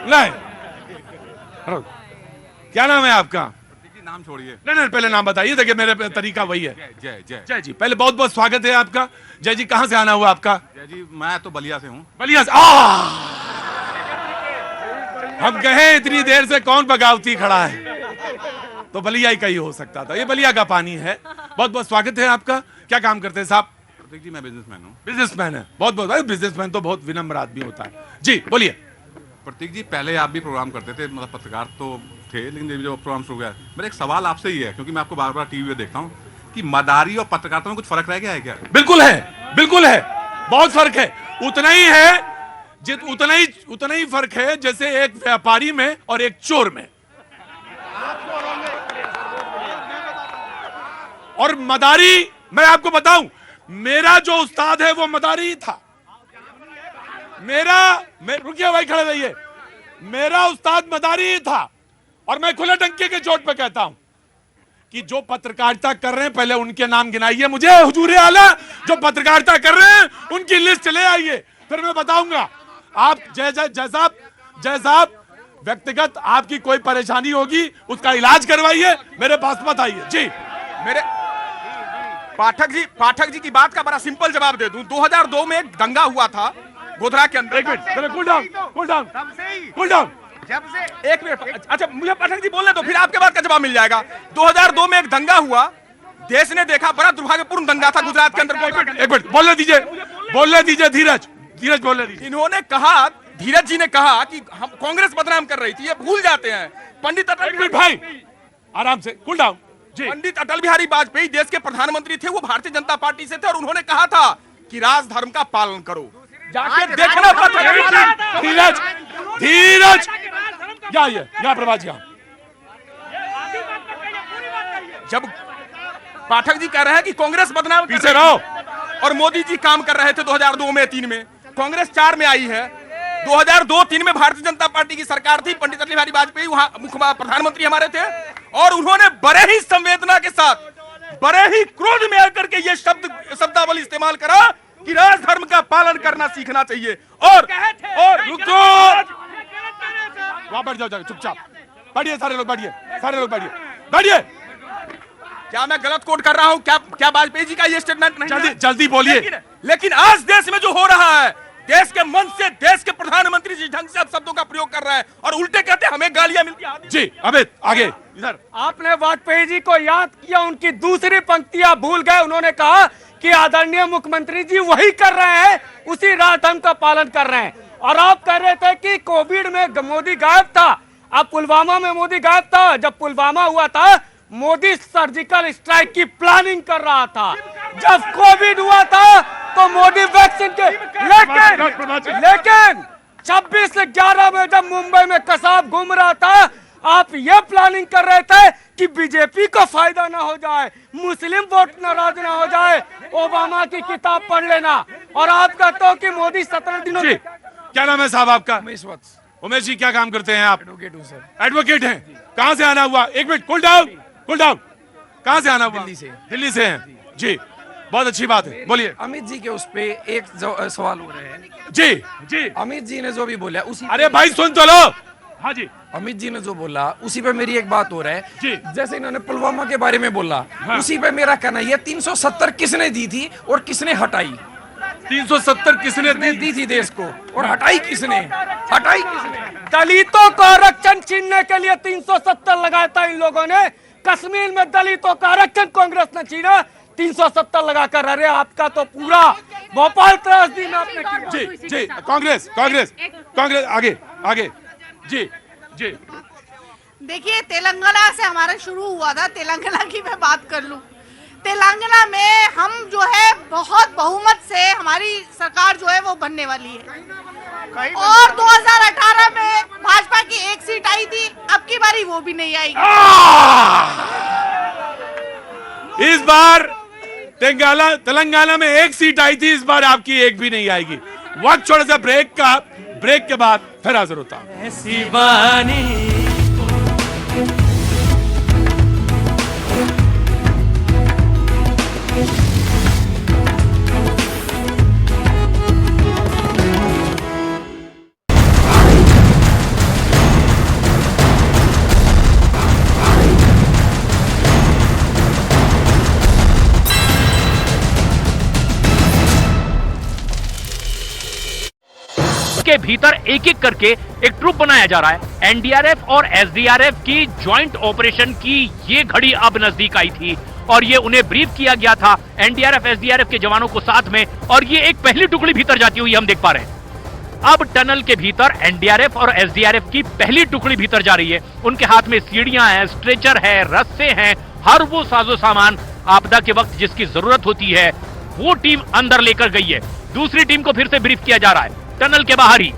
Speaker 2: नहीं, क्या नाम है आपका?
Speaker 11: नाम छोड़िए।
Speaker 2: नहीं, पहले नाम बताइए। देखिए मेरे तरीका वही है।
Speaker 11: जय जय
Speaker 2: जय जी, पहले बहुत बहुत स्वागत है आपका। जय जी, कहाँ से आना हुआ आपका?
Speaker 11: जय जी, मैं तो बलिया से हूँ।
Speaker 2: बलिया से? हम कहे इतनी देर से कौन बगावती खड़ा है, तो बलिया ही कहीं हो सकता था। ये बलिया का पानी है। बहुत बहुत स्वागत है आपका। क्या काम करते हैं साहब?
Speaker 11: प्रतीक जी, मैं बिजनेसमैन हूँ।
Speaker 2: बिजनेसमैन है, बहुत बहुत। बिजनेसमैन तो बहुत विनम्र आदमी होता है जी। बोलिए।
Speaker 11: प्रतीक जी, पहले आप भी प्रोग्राम करते थे, मतलब पत्रकार तो थे, लेकिन जब प्रोग्राम शुरू हुआ, मेरा एक सवाल आपसे ही है, क्योंकि मैं आपको बार बार टीवी पे देखता हूँ कि मदारी और पत्रकारिता में कुछ फर्क रह गया है क्या?
Speaker 2: बिल्कुल है, बिल्कुल है, बहुत फर्क है। उतना ही है उतना ही फर्क है जैसे एक व्यापारी में और एक चोर में। और मदारी, मैं आपको बताऊं, मेरा जो उस्ताद है वो मदारी ही था। रुकिए भाई, खड़े रहिए। मेरा उस्ताद मदारी ही था। और मैं खुले डंके के चोट पे कहता हूं कि जो पत्रकारिता कर रहे हैं पहले उनके नाम गिनाइए मुझे, हुजूर आला, जो पत्रकारिता कर रहे हैं उनकी लिस्ट ले आइए, फिर मैं बताऊंगा। आप जैसा व्यक्तिगत आपकी कोई परेशानी होगी उसका इलाज करवाइए, मेरे पास मत आइए जी।
Speaker 5: मेरे पाठक जी की बात का बड़ा सिंपल जवाब दे दूं। 2002 में एक दंगा हुआ था गोधरा के अंदर।
Speaker 2: एक मिनट, कूल डाउन।
Speaker 5: जब से एक मिनट, अच्छा मुझे पाठक जी बोलने दो, फिर आपके बात का जवाब मिल जाएगा। 2002 में एक दंगा हुआ, देश ने देखा, बड़ा दुर्भाग्यपूर्ण दंगा था गुजरात के अंदर।
Speaker 2: एक मिनट बोलने दीजिए, धीरज बोलने दीजिए।
Speaker 5: इन्होंने कहा, धीरज जी ने कहा कि हम कांग्रेस बदनाम कर रही थी, ये भूल जाते हैं। पंडित अटल
Speaker 2: भाई आराम से, कूल डाउन जी।
Speaker 5: पंडित अटल बिहारी वाजपेयी देश के प्रधानमंत्री थे, वो भारतीय जनता पार्टी से थे और उन्होंने कहा था कि राजधर्म का पालन करो। जाके देखना पड़ता।
Speaker 2: धीरज यहाँ प्रभात जी,
Speaker 5: जब पाठक जी कह रहे हैं कि कांग्रेस बदनाम,
Speaker 2: पीछे रहो,
Speaker 5: और मोदी जी काम कर रहे थे 2002 में 3 में, कांग्रेस 4 में आई है। 2002-3 में भारतीय जनता पार्टी की सरकार थी, पंडित अटल बिहारी वाजपेयी वहां मुख्य प्रधानमंत्री हमारे थे, और उन्होंने बड़े ही संवेदना के साथ, बड़े ही क्रोध में आकर के ये शब्दावली इस्तेमाल करा कि राजधर्म का पालन करना सीखना चाहिए। और
Speaker 2: रुक जाओ, वहां बैठ जाओ, चुपचाप बैठिए, सारे लोग बैठिए।
Speaker 5: क्या मैं गलत कोट कर रहा हूं? क्या वाजपेयी जी का ये स्टेटमेंट नहीं?
Speaker 2: जल्दी बोलिए।
Speaker 5: लेकिन आज देश में जो हो रहा है, देश के मन से देश के प्रधानमंत्री जिस ढंग से अब शब्दों का प्रयोग कर रहा है और उल्टे कहते हैं हमें गालियां मिलती हैं
Speaker 2: जी। अमित आगे इधर।
Speaker 4: आपने वाजपेयी जी को याद किया, उनकी दूसरी पंक्तियां भूल गए। उन्होंने कहा कि आदरणीय मुख्यमंत्री जी वही कर रहे हैं, उसी राजधर्म का पालन कर रहे हैं। और आप कह रहे थे कि कोविड में मोदी गायब था, अब पुलवामा में मोदी गायब था। जब पुलवामा हुआ था, मोदी सर्जिकल स्ट्राइक की प्लानिंग कर रहा था। जब कोविड हुआ था तो मोदी वैक्सीन के, लेकिन 26 से 11 में जब मुंबई में कसाब घूम रहा था, आप ये प्लानिंग कर रहे थे कि बीजेपी को फायदा ना हो जाए, मुस्लिम वोट नाराज ना हो जाए, ओबामा की किताब पढ़ लेना। और आप कहते हो कि मोदी 17 दिनों
Speaker 2: जी, क्या नाम है साहब आपका?
Speaker 5: उमेश
Speaker 2: जी, क्या काम करते हैं आप?
Speaker 5: एडवोकेट हूँ सर।
Speaker 2: एडवोकेट हैं। कहाँ से आना हुआ? एक minute, cool down, cool down. कहाँ से आना हुआ?
Speaker 5: दिल्ली से।
Speaker 2: दिल्ली से हैं जी, बहुत अच्छी बात है, बोलिए।
Speaker 5: अमित जी के उस पे एक सवाल हो रहे हैं।
Speaker 2: जी जी,
Speaker 5: अमित जी ने जो भी बोला उसी
Speaker 2: अरे भाई सुन तो लो। हाँ जी,
Speaker 5: अमित जी ने जो बोला उसी पे मेरी एक बात हो रहा है
Speaker 2: जी।
Speaker 5: जैसे इन्होंने पुलवामा के बारे में बोला, उसी पे मेरा कहना है 370 किसने दी थी और किसने हटाई?
Speaker 2: 370 किसने
Speaker 5: दी थी देश को और हटाई किसने? हटाई किसने?
Speaker 4: दलितों को आरक्षण छीनने के लिए 370 लगाया था इन लोगों ने। कश्मीर में दलितों का आरक्षण कांग्रेस ने छीना, 370 लगाकर। अरे आपका तो पूरा भोपाल त्रासदी में आपने किया।
Speaker 2: जी जी, कांग्रेस कांग्रेस कांग्रेस, आगे आगे। जी जी,
Speaker 6: देखिए, तेलंगाना से हमारा शुरू हुआ था। तेलंगाना की मैं बात कर लूं, तेलंगाना में हम जो है बहुत बहुमत से हमारी सरकार जो है वो बनने वाली है। और 2018 में भाजपा की एक सीट आई थी, अब की बारी वो भी नहीं आएगी।
Speaker 2: इस बार तेलंगाना में एक सीट आई थी, इस बार आपकी एक भी नहीं आएगी। वक्त थोड़ा सा ब्रेक के बाद फिर हाजिर होता हूं।
Speaker 12: के भीतर एक एक करके एक ट्रुप बनाया जा रहा है। एनडीआरएफ और एसडीआरएफ की ज्वाइंट ऑपरेशन की ये घड़ी अब नजदीक आई थी और ये उन्हें ब्रीफ किया गया था एनडीआरएफ एसडीआरएफ के जवानों को साथ में, और ये एक पहली टुकड़ी भीतर जाती हुई हम देख पा रहे हैं। अब टनल के भीतर एनडीआरएफ और एसडीआरएफ की पहली टुकड़ी भीतर जा रही है। उनके हाथ में सीढ़ियां हैं, स्ट्रेचर है, रस्से हैं, हर वो साजो सामान आपदा के वक्त जिसकी जरूरत होती है वो टीम अंदर लेकर गई है। दूसरी टीम को फिर से ब्रीफ किया जा रहा है टनल के बाहर ही,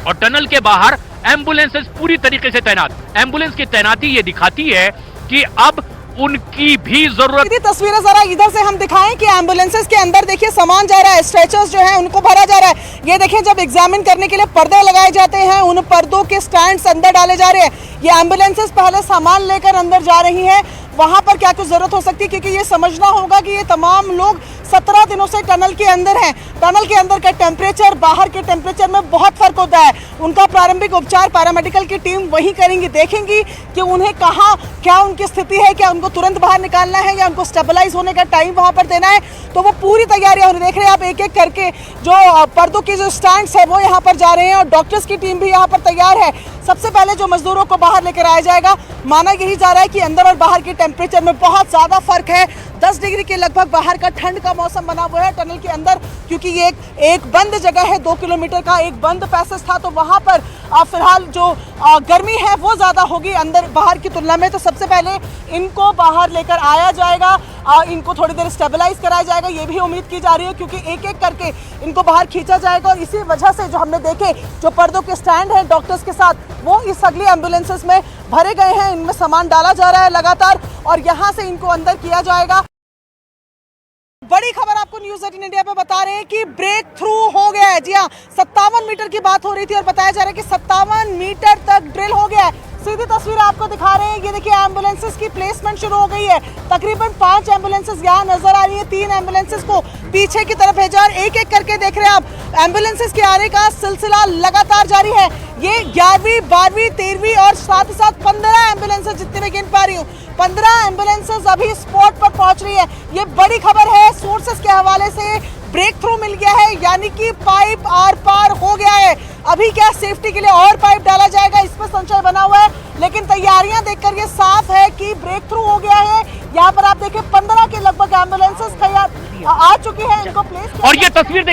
Speaker 12: और टनल के बाहर एम्बुलेंसेस पूरी तरीके से तैनात। एम्बुलेंस की तैनाती ये दिखाती है कि अब उनकी भी जरूरत।
Speaker 13: तस्वीरें जरा इधर से हम दिखाएं कि एम्बुलेंसेस के अंदर देखिए सामान जा रहा है, स्ट्रेचर्स जो है उनको भरा जा रहा है। ये देखिए, जब एग्जामिन करने के लिए पर्दे लगाए जाते हैं, उन पर्दों के स्टैंड्स अंदर डाले जा रहे हैं। ये एम्बुलेंसेस पहले सामान लेकर अंदर जा रही हैं। वहां पर क्या कुछ जरूरत हो सकती है, क्योंकि ये समझना होगा कि ये तमाम लोग 17 दिनों से टनल के अंदर हैं। टनल के अंदर का टेम्परेचर बाहर के टेम्परेचर में बहुत फर्क होता है। उनका प्रारंभिक उपचार पैरामेडिकल की टीम वही करेंगी, देखेंगी कि उन्हें कहाँ क्या उनकी स्थिति है, क्या उनको तुरंत बाहर निकालना है या उनको स्टेबलाइज होने का टाइम वहां पर देना है। तो वो पूरी तैयारियां हो, देख रहे हैं आप, एक एक करके जो पर्दों के जो स्टैंड्स है वो यहाँ पर जा रहे हैं और डॉक्टर्स की टीम भी यहाँ पर तैयार है। सबसे पहले जो मजदूरों को बाहर लेकर आया जाएगा, माना यही जा रहा है कि अंदर और बाहर के टेम्परेचर में बहुत ज्यादा फर्क है। 10 डिग्री के लगभग बाहर का ठंड का मौसम बना हुआ है टनल के अंदर, क्योंकि ये एक बंद जगह है, 2 किलोमीटर का एक बंद पैसेज था। तो वहां पर फिलहाल जो गर्मी है वो ज्यादा होगी अंदर बाहर की तुलना में। तो सबसे पहले इनको बाहर लेकर आया जाएगा, इनको थोड़ी देर स्टेबलाइज कराया जाएगा, ये भी उम्मीद की जा रही है, क्योंकि एक एक करके इनको बाहर खींचा जाएगा। और इसी वजह से जो हमने देखे जो पर्दों के स्टैंड हैं डॉक्टर्स के साथ, वो इस अगली एम्बुलेंसेस में भरे गए हैं। इनमें सामान डाला जा रहा है लगातार और यहाँ से इनको अंदर किया जाएगा। बड़ी खबर आपको न्यूज़ 18 इंडिया पे बता रहे हैं कि ब्रेक थ्रू हो गया है। जी हाँ, 57 मीटर की बात हो रही थी और बताया जा रहा है कि 57 मीटर तक ड्रिल हो गया है। सीधी तस्वीर आपको दिखा रहे हैं, ये देखिए एम्बुलेंसेस की प्लेसमेंट शुरू हो गई है। तकरीबन 5 एम्बुलेंसेस यहाँ नजर आ रही है, 3 एम्बुलेंसेस को पीछे की तरफ भेजा और एक एक करके देख रहे हैं आप एम्बुलेंसेस के आने का सिलसिला लगातार जारी है। ये 11वीं, 12वीं, 13वीं और साथ ही साथ 15 एम्बुलेंसेस जितनी मैं गिन पा रही हूँ, 15 एम्बुलेंसेस अभी स्पॉट पर पहुंच रही है। ये बड़ी खबर है, सोर्सेस के हवाले से ब्रेक थ्रू मिल गया है, यानी कि पाइप आर पार हो गया है। अभी क्या सेफ्टी के लिए और पाइप डाला जाएगा, इस पर संशय बना हुआ है, लेकिन तैयारियां देखकर ये साफ है कि ब्रेक थ्रू हो गया है। यहाँ पर आप देखिए 15 के लगभग एम्बुलेंसेस तैयार आ चुकी है, इनको प्लेस।
Speaker 12: और ये तस्वीर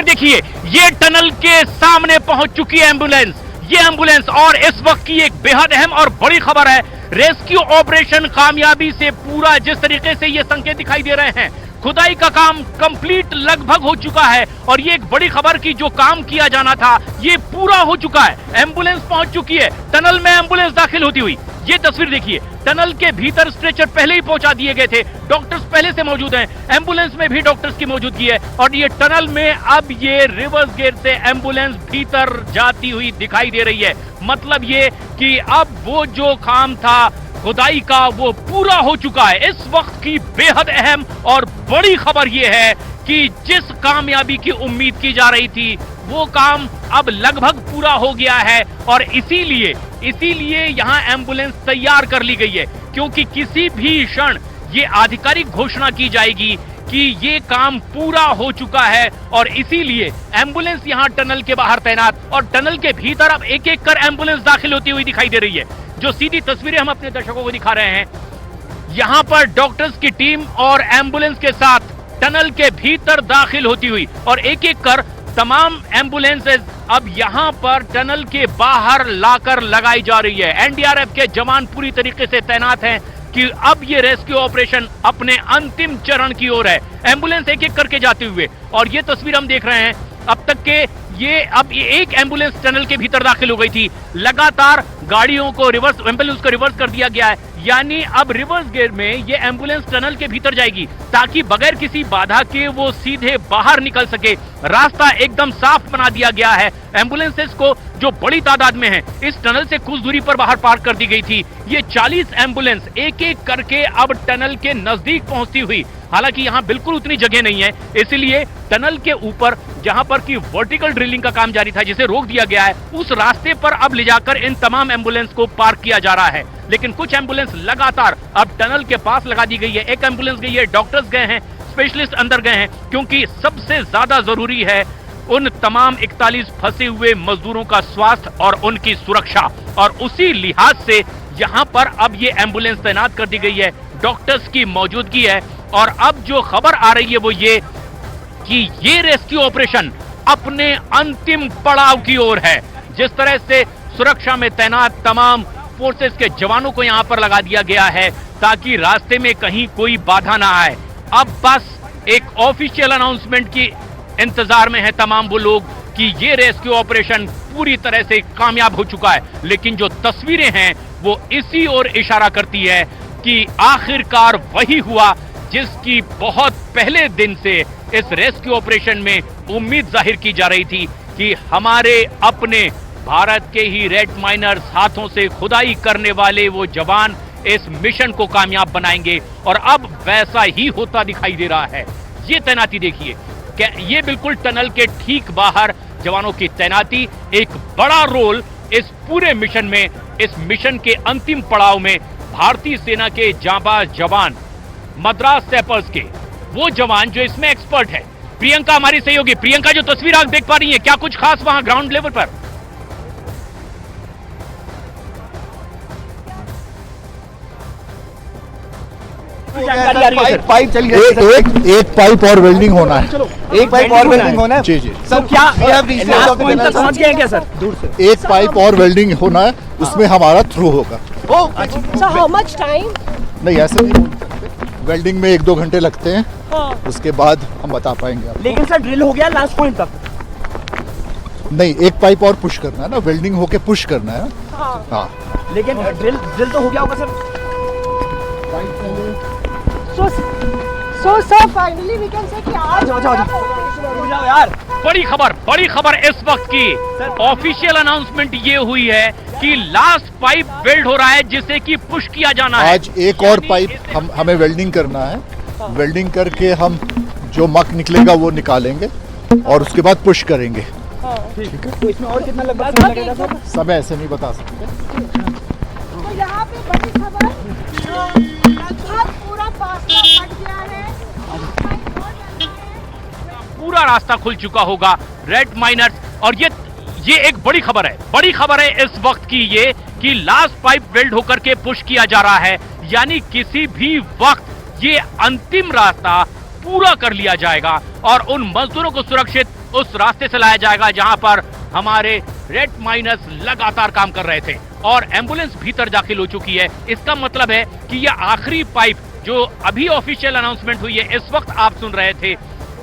Speaker 12: देखिए, ये टनल के सामने पहुंच चुकी है एम्बुलेंस, ये एम्बुलेंस। और इस वक्त की एक बेहद अहम और बड़ी खबर है, रेस्क्यू ऑपरेशन कामयाबी से पूरा जिस तरीके से ये संकेत दिखाई दे रहे हैं, खुदाई का काम कंप्लीट लगभग हो चुका है और ये एक बड़ी खबर की जो काम किया जाना था ये पूरा हो चुका है। एम्बुलेंस पहुंच चुकी है, टनल में एम्बुलेंस दाखिल होती हुई। ये तस्वीर देखिए, टनल के भीतर स्ट्रेचर पहले ही पहुंचा दिए गए थे, डॉक्टर्स पहले से मौजूद हैं, एम्बुलेंस में भी डॉक्टर्स की मौजूदगी है और ये टनल में अब ये रिवर्स गियर से एम्बुलेंस भीतर जाती हुई दिखाई दे रही है। मतलब ये कि अब वो जो काम था खुदाई का वो पूरा हो चुका है। इस वक्त की बेहद अहम और बड़ी खबर ये है कि जिस कामयाबी की उम्मीद की जा रही थी वो काम अब लगभग पूरा हो गया है और इसीलिए यहां एम्बुलेंस तैयार कर ली गई है, क्योंकि किसी भी क्षण ये आधिकारिक घोषणा की जाएगी कि ये काम पूरा हो चुका है और इसीलिए एम्बुलेंस यहां टनल के बाहर तैनात और टनल के भीतर अब एक एक कर एम्बुलेंस दाखिल होती हुई दिखाई दे रही है। जो सीधी तस्वीरें हम अपने दर्शकों को दिखा रहे हैं, यहां पर डॉक्टर्स की टीम और एम्बुलेंस के साथ टनल के भीतर दाखिल होती हुई और एक एक कर तमाम एम्बुलेंसेज अब यहां पर टनल के बाहर लाकर लगाई जा रही है। एनडीआरएफ के जवान पूरी तरीके से तैनात हैं कि अब ये रेस्क्यू ऑपरेशन अपने अंतिम चरण की ओर है। एम्बुलेंस एक एक करके जाते हुए और ये तस्वीर हम देख रहे हैं अब तक के अब एक एम्बुलेंस टनल के भीतर दाखिल हो गई थी। लगातार गाड़ियों को एम्बुलेंस को रिवर्स कर दिया गया है, यानी अब रिवर्स गियर में ये एम्बुलेंस टनल के भीतर जाएगी ताकि बगैर किसी बाधा के वो सीधे बाहर निकल सके। रास्ता एकदम साफ बना दिया गया है। एम्बुलेंसेस को जो बड़ी तादाद में है इस टनल से कुछ दूरी पर बाहर पार्क कर दी गई थी। ये 40 एम्बुलेंस एक एक करके अब टनल के नजदीक पहुंचती हुई, हालांकि यहाँ बिल्कुल उतनी जगह नहीं है, इसलिए टनल के ऊपर जहां पर की वर्टिकल ड्रिलिंग का काम जारी था जिसे रोक दिया गया है, उस रास्ते पर अब ले जाकर इन तमाम एम्बुलेंस को पार्क किया जा रहा है। लेकिन कुछ एम्बुलेंस लगातार अब टनल के पास लगा दी गई है। एक एम्बुलेंस गई है, डॉक्टर्स गए हैं, स्पेशलिस्ट अंदर गए हैं, क्योंकि सबसे ज्यादा जरूरी है उन तमाम 41 फंसे हुए मजदूरों का स्वास्थ्य और उनकी सुरक्षा। और उसी लिहाज से यहाँ पर अब ये एम्बुलेंस तैनात कर दी गई है, डॉक्टर्स की मौजूदगी है। और अब जो खबर आ रही है वो ये कि ये रेस्क्यू ऑपरेशन अपने अंतिम पड़ाव की ओर है। जिस तरह से सुरक्षा में तैनात तमाम फोर्सेस के जवानों को यहाँ पर लगा दिया गया है ताकि रास्ते में कहीं कोई बाधा ना आए। अब बस एक ऑफिशियल अनाउंसमेंट की इंतजार में है तमाम वो लोग कि ये रेस्क्यू ऑपरेशन पूरी तरह से कामयाब हो चुका है। लेकिन जो तस्वीरें हैं वो इसी ओर इशारा करती है कि आखिरकार वही हुआ जिसकी बहुत पहले दिन से इस रेस्क्यू ऑपरेशन में उम्मीद जाहिर की जा रही थी कि हमारे अपने भारत के ही रेड माइनर्स हाथों से खुदाई करने वाले वो जवान इस मिशन को कामयाब बनाएंगे। और अब वैसा ही होता दिखाई दे रहा है। ये तैनाती देखिए, ये बिल्कुल टनल के ठीक बाहर जवानों की तैनाती एक बड़ा रोल इस पूरे मिशन में, इस मिशन के अंतिम पड़ाव में भारतीय सेना के जांबाज जवान, मद्रास सैपर्स के वो जवान जो इसमें एक्सपर्ट है। प्रियंका हमारी सहयोगी, प्रियंका जो तस्वीर आप देख पा रही है, क्या कुछ खास वहां ग्राउंड लेवल पर?
Speaker 14: पाइप चल गया, एक पाइप और वेल्डिंग होना है,
Speaker 10: एक पाइप और वेल्डिंग होना है।
Speaker 14: जी जी
Speaker 10: सर क्या समझ गए क्या सर?
Speaker 14: दूर से एक पाइप और वेल्डिंग होना है, उसमें हमारा थ्रू होगा।
Speaker 13: How much time?
Speaker 14: नहीं ऐसे नहीं, वेल्डिंग में 1-2 घंटे लगते हैं, उसके बाद हम बता पाएंगे आपको।
Speaker 10: लेकिन सर ड्रिल हो गया लास्ट पॉइंट तक?
Speaker 14: नहीं, एक पाइप और पुश करना है ना, वेल्डिंग होके पुश करना है। हाँ
Speaker 10: लेकिन ड्रिल तो हो गया होगा sir.
Speaker 13: So sir, finally we can say कि आज
Speaker 10: जाओ यार।
Speaker 12: बड़ी खबर इस वक्त की ऑफिशियल अनाउंसमेंट ये हुई है कि लास्ट पाइप वेल्ड हो रहा है जिसे कि पुश किया जाना है।
Speaker 14: आज एक और पाइप हमें वेल्डिंग करना है, वेल्डिंग करके हम जो मक निकलेगा वो निकालेंगे और उसके बाद पुश करेंगे। ठीक है,
Speaker 10: तो इसमें और कितना लगेगा सर?
Speaker 14: समय ऐसे नहीं बता सकते।
Speaker 13: तो यहाँ पे बड़ी खबर, लगभग पूरा फासला कट गया है,
Speaker 12: पूरा रास्ता खुल चुका होगा रेड माइनर्स। और ये एक बड़ी खबर है इस वक्त की ये कि लास्ट पाइप वेल्ड होकर के पुश किया जा रहा है, यानी किसी भी वक्त ये अंतिम रास्ता पूरा कर लिया जाएगा और उन मजदूरों को सुरक्षित उस रास्ते से लाया जाएगा जहां पर हमारे रेड माइनर्स लगातार काम कर रहे थे। और एम्बुलेंस भीतर दाखिल हो चुकी है। इसका मतलब है कि यह आखिरी पाइप जो अभी ऑफिशियल अनाउंसमेंट हुई है, इस वक्त आप सुन रहे थे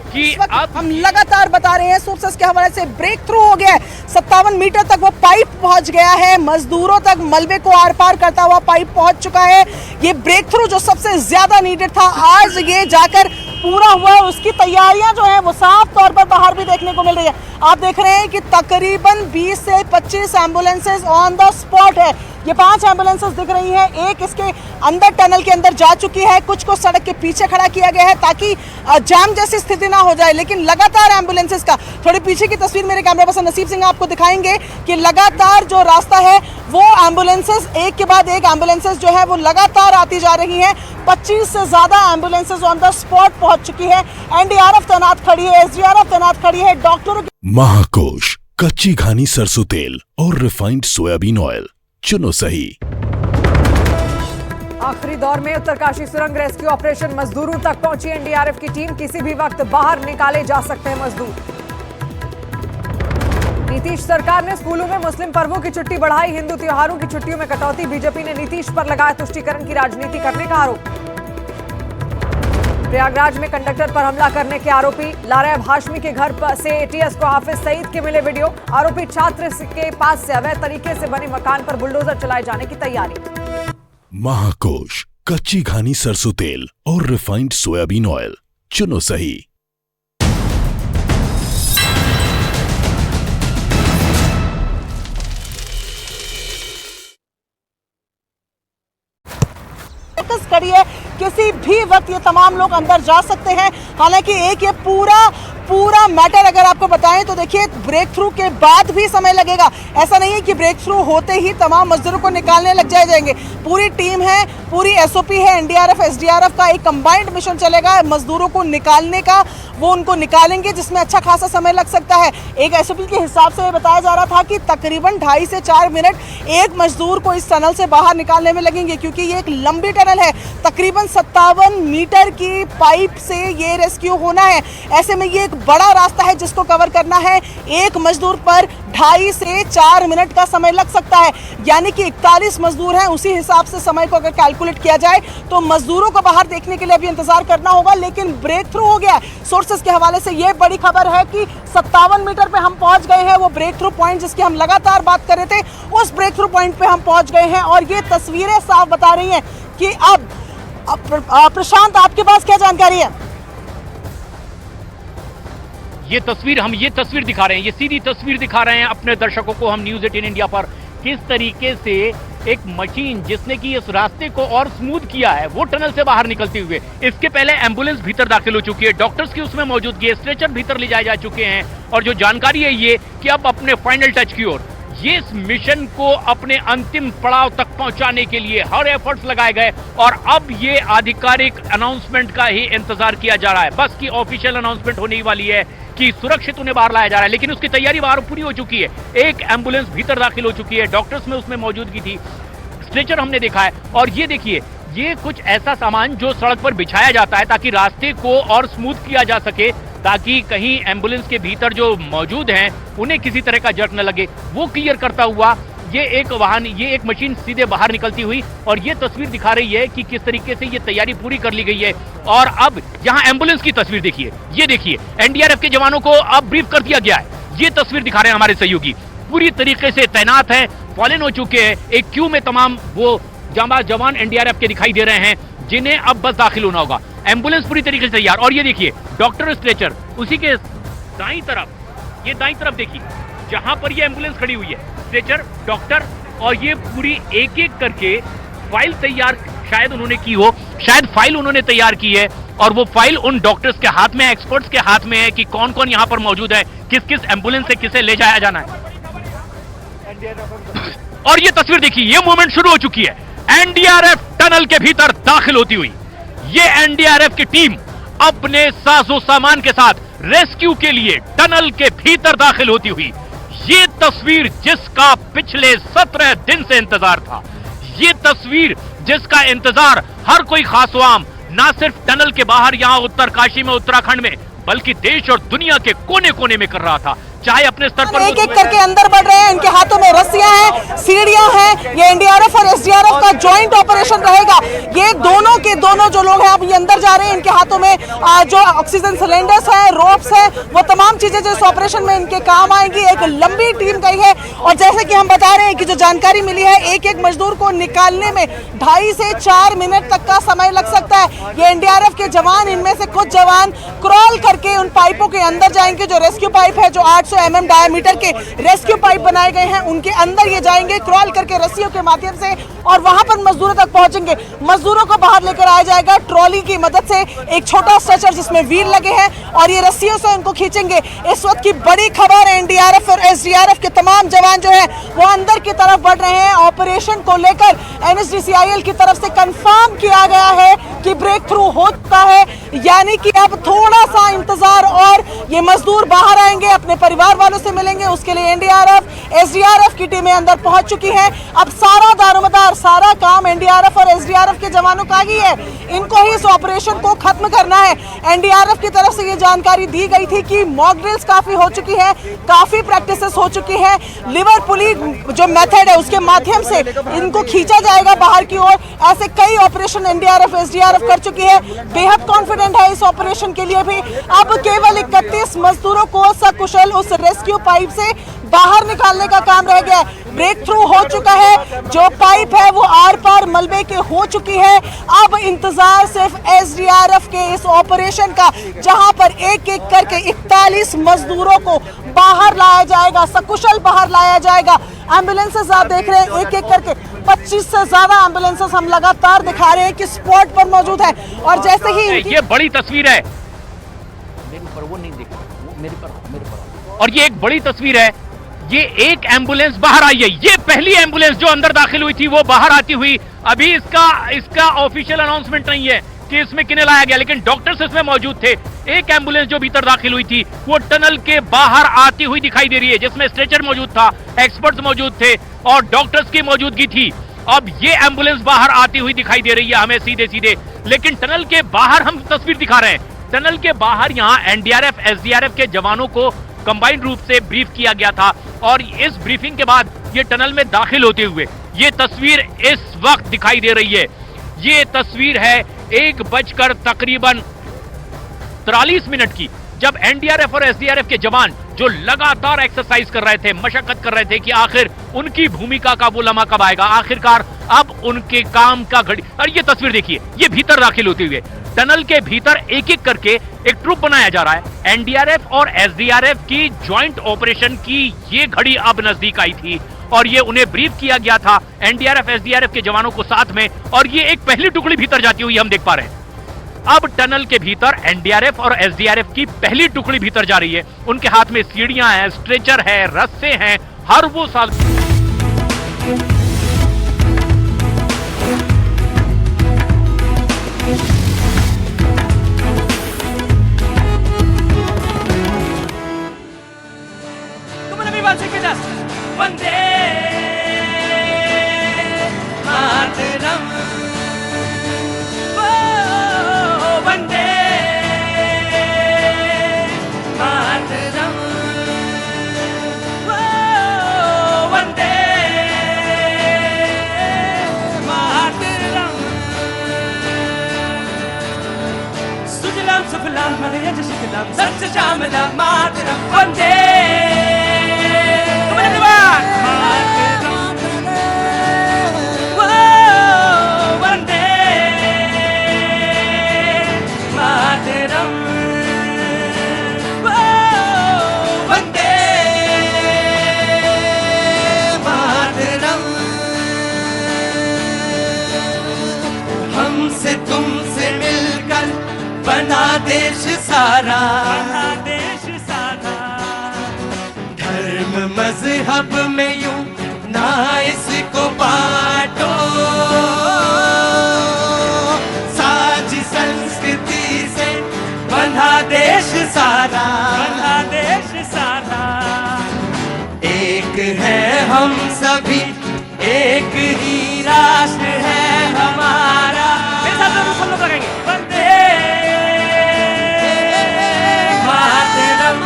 Speaker 12: कि अब
Speaker 13: हम लगातार बता रहे हैं सोर्सेस के हवाले से ब्रेक थ्रू हो गया है। 57 मीटर तक वो पाइप पहुंच गया है, मजदूरों तक मलबे को आर पार करता हुआ पाइप पहुंच चुका है। ये ब्रेक थ्रू जो सबसे ज्यादा नीडेड था, आज ये जाकर पूरा हुआ है। उसकी तैयारियां जो है वो साफ तौर पर बाहर भी देखने को मिल रही है। आप देख रहे हैं कि तकरीबन 20 से 25 एम्बुलेंसेज ऑन द स्पॉट है। ये 5 एम्बुलेंसेज दिख रही हैं, एक इसके अंदर टनल के अंदर जा चुकी है, कुछ को सड़क के पीछे खड़ा किया गया है ताकि जाम जैसी स्थिति ना हो जाए। लेकिन लगातार एम्बुलेंसेज का, थोड़ी पीछे की तस्वीर मेरे कैमरा पर्सन नसीब सिंह आपको दिखाएंगे कि लगातार जो रास्ता है वो एम्बुलेंसेज एक के बाद एक एम्बुलेंसेज जो है वो लगातार आती जा रही हैं। 25 से ज्यादा एम्बुलेंसेज ऑन द स्पॉट पहुंच चुकी है। एनडीआरएफ तैनात खड़ी है, एसडीआरएफ तैनात खड़ी है, डॉक्टरों
Speaker 15: महाकोश कच्ची घानी सरसों तेल और रिफाइंड सोयाबीन ऑयल, चुनो सही।
Speaker 16: आखिरी दौर में उत्तरकाशी सुरंग रेस्क्यू ऑपरेशन, मजदूरों तक पहुंची एनडीआरएफ की टीम, किसी भी वक्त बाहर निकाले जा सकते हैं मजदूर। नीतीश सरकार ने स्कूलों में मुस्लिम पर्वों की छुट्टी बढ़ाई, हिंदू त्योहारों की छुट्टियों में कटौती, बीजेपी ने नीतीश पर लगाया तुष्टीकरण की राजनीति करने का आरोप। प्रयागराज में कंडक्टर पर हमला करने के आरोपी लारेब हाशमी के घर से एटीएस को हाफिज सईद के मिले वीडियो, आरोपी छात्र के पास से अवैध तरीके से बने मकान पर बुलडोजर चलाए जाने की तैयारी।
Speaker 15: महाकोश कच्ची घानी सरसों तेल और रिफाइंड सोयाबीन ऑयल, चुनो सही।
Speaker 13: खड़ी है, किसी भी वक्त ये तमाम लोग अंदर जा सकते हैं। हालांकि एक ये पूरा मैटर अगर आपको बताएं तो देखिए ब्रेक थ्रू के बाद भी समय लगेगा। ऐसा नहीं है कि ब्रेक थ्रू होते ही तमाम मजदूरों को निकालने लग जाएंगे। पूरी टीम है, पूरी एसओपी है, एनडीआरएफ एसडीआरएफ का एक कंबाइंड मिशन चलेगा मजदूरों को निकालने का। वो उनको निकालेंगे जिसमें अच्छा खासा समय लग सकता है। एक एसओपी के हिसाब से बताया जा रहा था कि तकरीबन 2.5 से 4 मिनट एक मजदूर को इस टनल से बाहर निकालने में लगेंगे, क्योंकि ये एक लंबी टनल है। तकरीबन 57 मीटर की पाइप से ये रेस्क्यू होना है। ऐसे में ये एक बड़ा रास्ता है जिसको कवर करना है। एक मजदूर पर 2.5 से 4 मिनट का समय लग सकता है, यानी कि 41 मजदूर हैं। उसी हिसाब से समय को अगर कैलकुलेट किया जाए तो मजदूरों को बाहर देखने के लिए अभी इंतजार करना होगा। लेकिन ब्रेक थ्रू हो गया। सोर्सेस के हवाले से ये बड़ी खबर है कि 57 मीटर पे हम पहुंच गए हैं। वो ब्रेक थ्रू पॉइंट जिसकी हम लगातार बात कर रहे थे, उस ब्रेक थ्रू पॉइंट पे हम पहुंच गए हैं। और ये तस्वीरें साफ बता रही हैं कि अब प्रशांत, आपके पास क्या जानकारी है?
Speaker 12: ये तस्वीर दिखा रहे हैं, ये सीधी तस्वीर दिखा रहे हैं अपने दर्शकों को हम न्यूज़ 18 इंडिया पर, किस तरीके से एक मशीन जिसने कि इस रास्ते को और स्मूथ किया है वो टनल से बाहर निकलते हुए, इसके पहले एम्बुलेंस भीतर दाखिल हो चुकी है, डॉक्टर्स की उसमें मौजूदगी है, स्ट्रेचर भीतर ले जाए जा चुके हैं। और जो जानकारी है ये कि अब अपने फाइनल टच की ओर, ये इस मिशन को अपने अंतिम पड़ाव तक पहुंचाने के लिए हर एफर्ट्स लगाए गए और अब ये आधिकारिक अनाउंसमेंट का ही इंतजार किया जा रहा है। बस की ऑफिशियल अनाउंसमेंट होने वाली है कि सुरक्षित उन्हें बाहर लाया जा रहा है, लेकिन उसकी तैयारी बाहर पूरी हो चुकी है। एक एम्बुलेंस भीतर दाखिल हो चुकी है, डॉक्टर्स में उसमें मौजूदगी थी, स्ट्रेचर हमने देखा है। और ये देखिए, ये कुछ ऐसा सामान जो सड़क पर बिछाया जाता है ताकि रास्ते को और स्मूथ किया जा सके, ताकि कहीं एम्बुलेंस के भीतर जो मौजूद हैं उन्हें किसी तरह का जर्क न लगे, वो क्लियर करता हुआ ये एक मशीन सीधे बाहर निकलती हुई। और ये तस्वीर दिखा रही है कि किस तरीके से ये तैयारी पूरी कर ली गई है। और अब यहाँ एम्बुलेंस की तस्वीर देखिए, ये देखिए एनडीआरएफ के जवानों को अब ब्रीफ कर दिया गया है। ये तस्वीर दिखा रहे हैं हमारे सहयोगी, पूरी तरीके से तैनात है, फॉलन हो चुके हैं। एक क्यू में तमाम वो जवान एनडीआरएफ के दिखाई दे रहे हैं जिन्हें अब बस दाखिल होना होगा। एम्बुलेंस पूरी तरीके से तैयार। और ये देखिए डॉक्टर स्ट्रेचर, उसी के दाईं तरफ देखिए जहां पर ये एम्बुलेंस खड़ी हुई है, स्ट्रेचर, डॉक्टर, और ये पूरी एक एक करके फाइल तैयार शायद उन्होंने की हो, शायद फाइल उन्होंने तैयार की है। और वो फाइल उन डॉक्टर्स के हाथ में, एक्सपर्ट्स के हाथ में है कि कौन कौन यहां पर मौजूद है, किस किस एम्बुलेंस से किसे ले जाया जाना है। और ये तस्वीर देखिए, ये मूवमेंट शुरू हो चुकी है। एनडीआरएफ टनल के भीतर दाखिल होती हुई, ये एनडीआरएफ की टीम अपने साजो सामान के साथ रेस्क्यू के लिए टनल के भीतर दाखिल होती हुई। ये तस्वीर जिसका पिछले 17 दिन से इंतजार था, ये तस्वीर जिसका इंतजार हर कोई खासवाम ना सिर्फ टनल के बाहर यहां उत्तरकाशी में, उत्तराखंड में, बल्कि देश और दुनिया के कोने कोने में कर रहा था। चाहे अपने स्तर पर
Speaker 13: एक एक करके अंदर बढ़ रहे हैं, इनके हाथों में रस्सियां हैं, सीढ़ियां हैं। ये एनडीआरएफ और एसडीआरएफ का जॉइंट ऑपरेशन रहेगा। ये दोनों के दोनों जो लोग हैं अब ये अंदर जा रहे हैं, इनके हाथों में जो ऑक्सीजन सिलेंडर्स है, रोप्स है, वो तमाम चीजें जो इस ऑपरेशन में इनके काम आएंगी। एक लंबी टीम गई है और जैसे कि हम बता रहे हैं कि जो जानकारी मिली है, एक एक मजदूर को निकालने में 2.5 से 4 मिनट तक का समय लग सकता है। ये एनडीआरएफ के जवान, इनमें से कुछ जवान क्रॉल करके उन पाइपों के अंदर जाएंगे। जो रेस्क्यू पाइप है, जो 800 mm डायमीटर के रेस्क्यू पाइप बनाए गए हैं, उनके अंदर ये जाएंगे क्रॉल करके रस्सियों के माध्यम से और वहां पर मजदूरों तक पहुंचेंगे। मजदूरों को बाहर लेकर आया जाएगा ट्रॉली की मदद से, एक छोटा स्ट्रेचर जिसमें व्हील लगे हैं और ये रस्सियों से उनको खींचेंगे। इस वक्त की बड़ी खबर है, एनडीआरएफ और एसडीआरएफ के तमाम जवान जो है वो अंदर की तरफ बढ़ रहे हैं। ऑपरेशन को लेकर एनएसडीसीआईएल की तरफ से कंफर्म किया गया है कि ब्रेक थ्रू हो चुका है, यानी कि अब थोड़ा सा इंतजार और ये मजदूर बाहर आएंगे, अपने परिवार वालों से मिलेंगे। उसके लिए एनडीआरएफ एसडीआरएफ की टीमें अंदर पहुंच चुकी हैं। अब सारा दारोमदार, सारा काम एनडीआरएफ और एसडीआरएफ के जवानों का ही है। इनको ही इस ऑपरेशन को खत्म करना है। एनडीआरएफ की तरफ से ये जानकारी दी गई थी कि मॉक ड्रिल्स काफी हो चुकी है, काफी प्रैक्टिसेस हो चुकी है। लिवर पुली जो मेथड है उसके माध्यम से इनको खींचा जाएगा बाहर की ओर। ऐसे कई ऑपरेशन एनडीआरएफ एसडीआरएफ कर चुकी है। बेहद कॉन्फिडेंट है इस ऑपरेशन के लिए भी। अब केवल 31 मजदूरों को सकुशल उस रेस्क्यू पाइप से बाहर निकालने का काम रह गया है। ब्रेक थ्रू हो चुका है, जो पाइप है वो आर पार मलबे के हो चुकी है। अब इंतजार सिर्फ एसडीआरएफ के इस ऑपरेशन का, जहां पर एक एक करके 41 मजदूरों को बाहर लाया जाएगा, सकुशल बाहर लाया जाएगा। एम्बुलेंसेस आप देख रहे हैं एक एक करके 25 से ज्यादा एम्बुलेंसेस हम लगातार दिखा रहे हैं कि स्पॉट पर मौजूद है। और जैसे ही
Speaker 12: ये बड़ी तस्वीर है, और ये एक बड़ी तस्वीर है। ये एक एम्बुलेंस बाहर आई है, ये पहली एम्बुलेंस जो अंदर दाखिल हुई थी वो बाहर आती हुई। अभी इसका ऑफिशियल अनाउंसमेंट नहीं है कि इसमें किन्हें लाया गया, लेकिन डॉक्टर्स इसमें मौजूद थे। एक एम्बुलेंस जो भीतर दाखिल हुई थी वो टनल के बाहर आती हुई दिखाई दे रही है, जिसमें स्ट्रेचर मौजूद था, एक्सपर्ट्स मौजूद थे और डॉक्टर्स की मौजूदगी थी। अब ये एम्बुलेंस बाहर आती हुई दिखाई दे रही है हमें सीधे सीधे, लेकिन टनल के बाहर हम तस्वीर दिखा रहे हैं। टनल के बाहर यहाँ एनडीआरएफ एसडीआरएफ के जवानों को कंबाइंड रूप से ब्रीफ किया गया था और इस ब्रीफिंग के बाद ये टनल में दाखिल होते हुए ये तस्वीर इस वक्त दिखाई दे रही है। ये तस्वीर है 1 तकरीबन 43 मिनट की, जब एनडीआरएफ और एसडीआरएफ के जवान जो लगातार एक्सरसाइज कर रहे थे, मशक्कत कर रहे थे कि आखिर उनकी भूमिका का वो लम्हा कब आएगा, आखिरकार अब उनके काम का घड़ी। और ये तस्वीर देखिए, ये भीतर दाखिल होते हुए टनल के भीतर एक एक करके एक ट्रुप बनाया जा रहा है। एनडीआरएफ और एसडीआरएफ की ज्वाइंट ऑपरेशन की ये घड़ी अब नजदीक आई थी और ये उन्हें ब्रीफ किया गया था एनडीआरएफ एसडीआरएफ के जवानों को साथ में, और ये एक पहली टुकड़ी भीतर जाती हुई हम देख पा रहे हैं। अब टनल के भीतर एनडीआरएफ और एसडीआरएफ की पहली टुकड़ी भीतर जा रही है। उनके हाथ में सीढ़ियां हैं, स्ट्रेचर है, रस्से हैं, हर वो
Speaker 5: वंदे मातरम, वंदे मातरम, वंदे मातरम। सुजलाम सुफलाम मलयज शिखलाम सत्य श्यामलाम मातरम, वंदे हमसे तुमसे मिलकर बना देश सारा, धर्म मजहब में यूं ना इसको बांटो, साज संस्कृति से बंधा देश सारा, एक है हम सभी, एक ही राष्ट्र है हमारा। मेरे साथ सब लोग लगेंगे, Vande Mataram,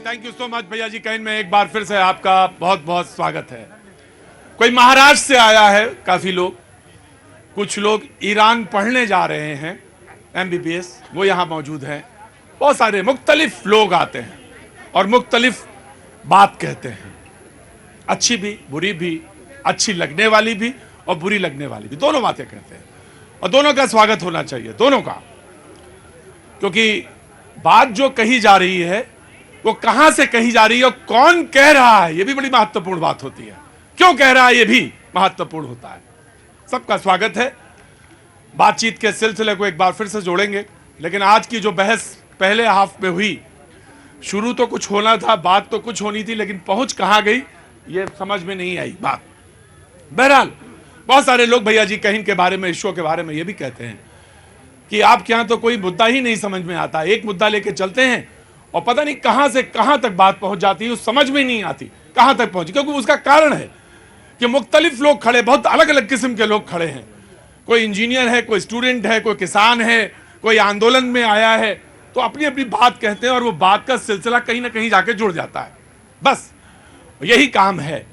Speaker 2: thank you so much भैया जी। कहीं में एक बार फिर से आपका बहुत बहुत स्वागत है। कोई महाराष्ट्र से आया है, काफी लोग, कुछ लोग ईरान पढ़ने जा रहे हैं MBBS, वो यहाँ मौजूद हैं। बहुत सारे मुख्तलिफ लोग आते हैं और मुख्तलिफ बात कहते हैं, अच्छी भी बुरी भी, अच्छी लगने वाली भी और बुरी लगने वाली भी, दोनों बातें कहते हैं और दोनों का स्वागत होना चाहिए, दोनों का। क्योंकि बात जो कही जा रही है वो कहां से कही जा रही है और कौन कह रहा है, ये भी बड़ी महत्वपूर्ण बात होती है। क्यों कह रहा है ये भी महत्वपूर्ण होता है। सबका स्वागत है। बातचीत के सिलसिले को एक बार फिर से जोड़ेंगे, लेकिन आज की जो बहस पहले हाफ में हुई, शुरू तो कुछ होना था, बात तो कुछ होनी थी, लेकिन पहुंच कहां गई ये समझ में नहीं आई बात। बहरहाल बहुत सारे लोग भैया जी कहीं के बारे में, इस शो के बारे में ये भी कहते हैं कि आपके यहां तो कोई मुद्दा ही नहीं समझ में आता, एक मुद्दा लेके चलते हैं और पता नहीं कहां से कहां तक बात पहुंच जाती है, समझ में नहीं आती कहां तक पहुंची। क्योंकि उसका कारण है कि मुख्तलिफ लोग खड़े, बहुत अलग अलग किस्म के लोग खड़े हैं। कोई इंजीनियर है, कोई स्टूडेंट है, कोई किसान है, कोई आंदोलन में आया है, तो अपनी अपनी बात कहते हैं और वो बात का सिलसिला कहीं ना कहीं जाके जुड़ जाता है। बस यही काम है।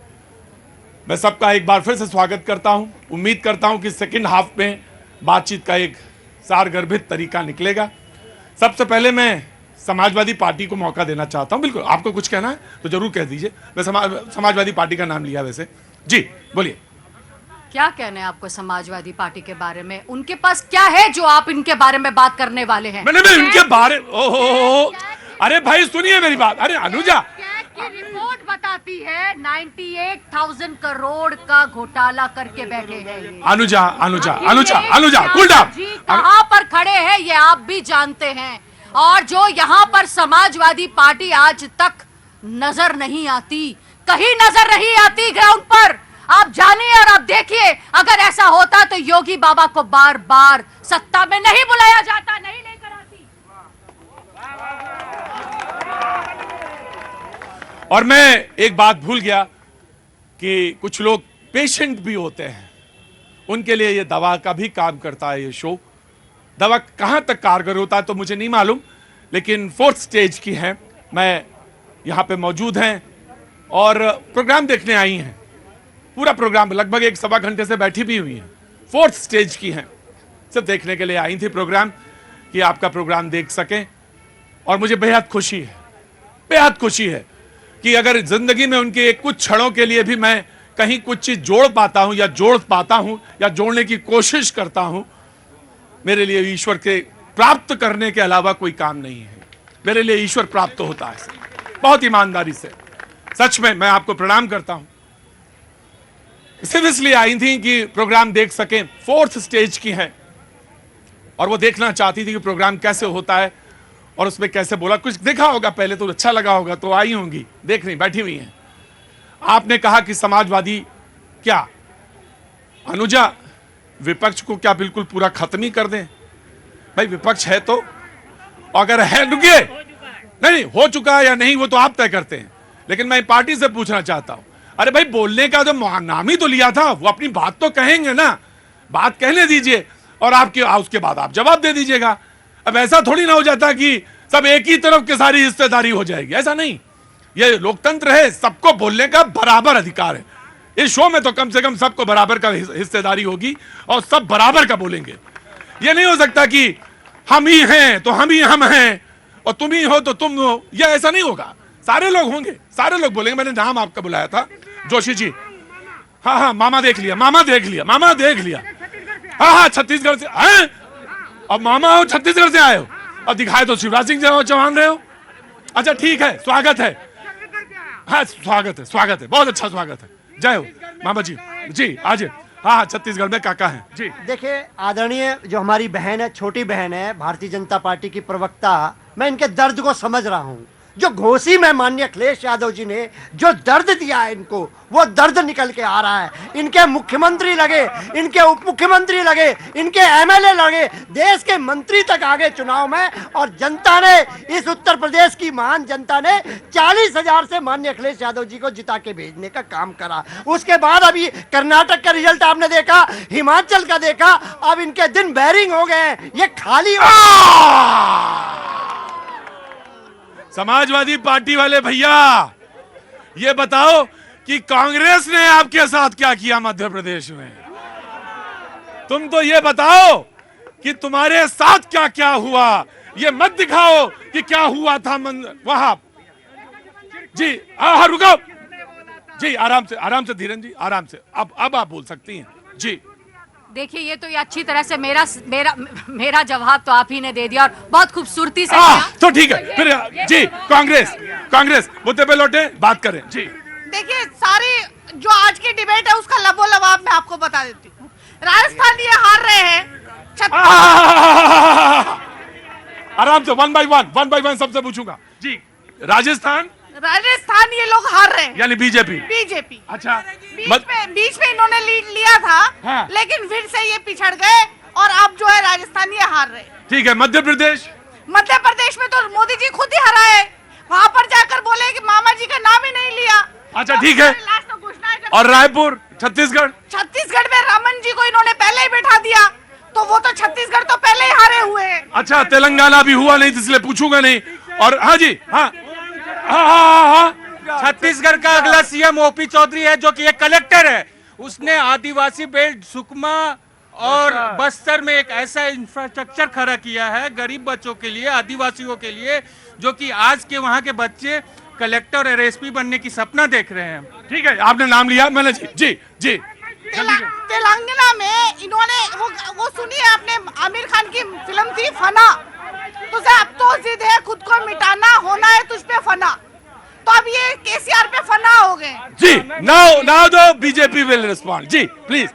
Speaker 2: मैं सबका एक बार फिर से स्वागत करता हूं। उम्मीद करता हूं कि सेकंड हाफ में बातचीत का एक सारगर्भित तरीका निकलेगा। सबसे पहले मैं समाजवादी पार्टी को मौका देना चाहता हूं। बिल्कुल, आपको कुछ कहना है तो जरूर कह दीजिए। मैं समाजवादी पार्टी का नाम लिया वैसे। जी बोलिए।
Speaker 7: क्या कहना है आपको समाजवादी पार्टी के बारे में? उनके पास क्या है जो आप इनके बारे में बात करने वाले हैं?
Speaker 2: मैंने इनके बारे, ओहो, अरे भाई सुनिए मेरी बात। अरे अनुजा,
Speaker 7: की रिपोर्ट बताती है 98,000 करोड़ का घोटाला करके बैठे हैं।
Speaker 2: Anuja Anuja Anuja Anuja cool down.
Speaker 7: कहां पर खड़े हैं ये आप भी जानते हैं, और जो यहां पर समाजवादी पार्टी आज तक नजर नहीं आती, कहीं नजर नहीं आती ग्राउंड पर। आप जानिए और आप देखिए, अगर ऐसा होता तो योगी बाबा को बार बार सत्ता में नहीं बुलाया जाता, नहीं लेकर आती।
Speaker 2: और मैं एक बात भूल गया कि कुछ लोग पेशेंट भी होते हैं, उनके लिए ये दवा का भी काम करता है ये शो। दवा कहां तक कारगर होता है तो मुझे नहीं मालूम, लेकिन 4th स्टेज की है। मैं यहां पे मौजूद हैं और प्रोग्राम देखने आई हैं। पूरा प्रोग्राम लगभग 1-1.25 घंटे से बैठी भी हुई हैं। 4th स्टेज की हैं, सिर्फ देखने के लिए आई थी प्रोग्राम, कि आपका प्रोग्राम देख सकें। और मुझे बेहद खुशी है, बेहद खुशी है कि अगर जिंदगी में उनके कुछ क्षणों के लिए भी मैं कहीं कुछ चीज जोड़ पाता हूं या जोड़ पाता हूं या जोड़ने की कोशिश करता हूं, मेरे लिए ईश्वर के प्राप्त करने के अलावा कोई काम नहीं है। मेरे लिए ईश्वर प्राप्त होता है, बहुत ईमानदारी से। सच में मैं आपको प्रणाम करता हूं। सिर्फ इसलिए आई थी कि प्रोग्राम देख सकें। 4th स्टेज की है और वो देखना चाहती थी कि प्रोग्राम कैसे होता है और उसमें कैसे बोला। कुछ देखा होगा पहले तो अच्छा लगा होगा, तो आई होंगी, देख रही बैठी हुई हैं। आपने कहा कि समाजवादी क्या, अनुजा, विपक्ष को क्या बिल्कुल पूरा खत्म ही कर दें? भाई विपक्ष है तो, अगर है, रुकिए, नहीं हो चुका है या नहीं वो तो आप तय करते हैं, लेकिन मैं पार्टी से पूछना चाहता हूं। अरे भाई बोलने का जो नाम ही तो लिया था, वो अपनी बात तो कहेंगे ना, बात कहने दीजिए और आपके उसके बाद आप जवाब दे दीजिएगा। अब ऐसा थोड़ी ना हो जाता कि सब एक ही तरफ की सारी हिस्सेदारी हो जाएगी, ऐसा नहीं। ये लोकतंत्र है, सबको बोलने का बराबर अधिकार है। इस शो में तो कम से कम सबको बराबर का हिस्सेदारी होगी और सब बराबर का बोलेंगे। ये नहीं हो सकता कि हम ही हैं तो हम ही हम हैं और तुम ही हो तो तुम हो, ये ऐसा नहीं होगा। सारे लोग होंगे, सारे लोग बोलेंगे। मैंने नाम आपका बुलाया था, जोशी जी। हाँ हाँ, मामा देख लिया, मामा देख लिया, मामा देख लिया। हाँ हाँ, छत्तीसगढ़ से हैं? अब मामा हो, छत्तीसगढ़ से आए हो, अब दिखाए तो शिवराज सिंह चौहान रहे हो। अच्छा ठीक है, स्वागत है। हाँ स्वागत है, स्वागत है, बहुत अच्छा स्वागत है। जय हो मामा जी। जी आज हाँ हाँ, छत्तीसगढ़ में काका हैं जी।
Speaker 8: देखिए आदरणीय जो हमारी बहन है, छोटी बहन है, भारतीय जनता पार्टी की प्रवक्ता, मैं इनके दर्द को समझ रहा हूँ। जो घोषी में माननीय अखिलेश यादव जी ने जो दर्द दिया है इनको, वो दर्द निकल के आ रहा है। इनके मुख्यमंत्री लगे, इनके उप मुख्यमंत्री लगे, इनके एमएलए लगे, देश के मंत्री तक आ गए चुनाव में, और जनता ने, इस उत्तर प्रदेश की महान जनता ने 40,000 से माननीय अखिलेश यादव जी को जिता के भेजने का काम करा। उसके बाद अभी कर्नाटक का रिजल्ट आपने देखा, हिमाचल का देखा, अब इनके दिन बैरिंग हो गए हैं, ये खाली
Speaker 2: समाजवादी पार्टी वाले भैया, ये बताओ कि कांग्रेस ने आपके साथ क्या किया मध्य प्रदेश में? तुम तो ये बताओ कि तुम्हारे साथ क्या क्या हुआ, ये मत दिखाओ कि क्या हुआ था वहां। जी हाँ, रुको जी, आराम से धीरन जी, आराम से। अब आप बोल सकती हैं जी।
Speaker 7: देखिए, ये तो ये अच्छी तरह से मेरा जवाब तो आप ही ने दे दिया, और बहुत खूबसूरती से
Speaker 2: तो ठीक है फिर जी। कांग्रेस मुद्दे पे लौटे, बात करें जी।
Speaker 6: देखिए, सारी जो आज की डिबेट है उसका लबो लबाब मैं आपको बता देती हूँ। राजस्थान ये हार रहे हैं।
Speaker 2: आराम से, वन बाय वन सबसे पूछूंगा जी। राजस्थान
Speaker 6: ये लोग हार रहे हैं,
Speaker 2: यानी बीजेपी। अच्छा,
Speaker 6: बीच में इन्होंने लीड लिया था,
Speaker 2: हाँ।
Speaker 6: लेकिन फिर से ये पिछड़ गए और अब जो है राजस्थान ये हार रहे।
Speaker 2: ठीक है, मध्य प्रदेश
Speaker 6: में तो मोदी जी खुद ही हराए, वहाँ पर जाकर बोले कि मामा जी का नाम ही नहीं लिया।
Speaker 2: अच्छा ठीक है, और रायपुर छत्तीसगढ़
Speaker 6: में रमन जी को इन्होंने पहले ही बैठा दिया, तो वो तो छत्तीसगढ़ तो पहले ही हारे हुए हैं।
Speaker 2: अच्छा, तेलंगाना भी हुआ नहीं, इसलिए पूछूंगा नहीं। और हाँ जी, हाँ,
Speaker 4: छत्तीसगढ़ का अगला सीएम ओपी चौधरी है, जो कि एक कलेक्टर है। उसने आदिवासी बेल्ट सुकमा और बस्तर में एक ऐसा इंफ्रास्ट्रक्चर खड़ा किया है गरीब बच्चों के लिए, आदिवासियों के लिए, जो कि आज के वहाँ के बच्चे कलेक्टर और एसपी बनने की सपना देख रहे हैं।
Speaker 2: ठीक है, आपने नाम लिया, मैंने जी।
Speaker 6: तेलंगाना में इन्होंने वो सुनी है आपने, आमिर खान की फिल्म थी फना, तुझे अब तो जिद है खुद को मिटाना, होना है तुझ पे फना, तो अब ये केसीआर पे फना हो गए
Speaker 2: जी। Now the BJP will respond जी, प्लीज।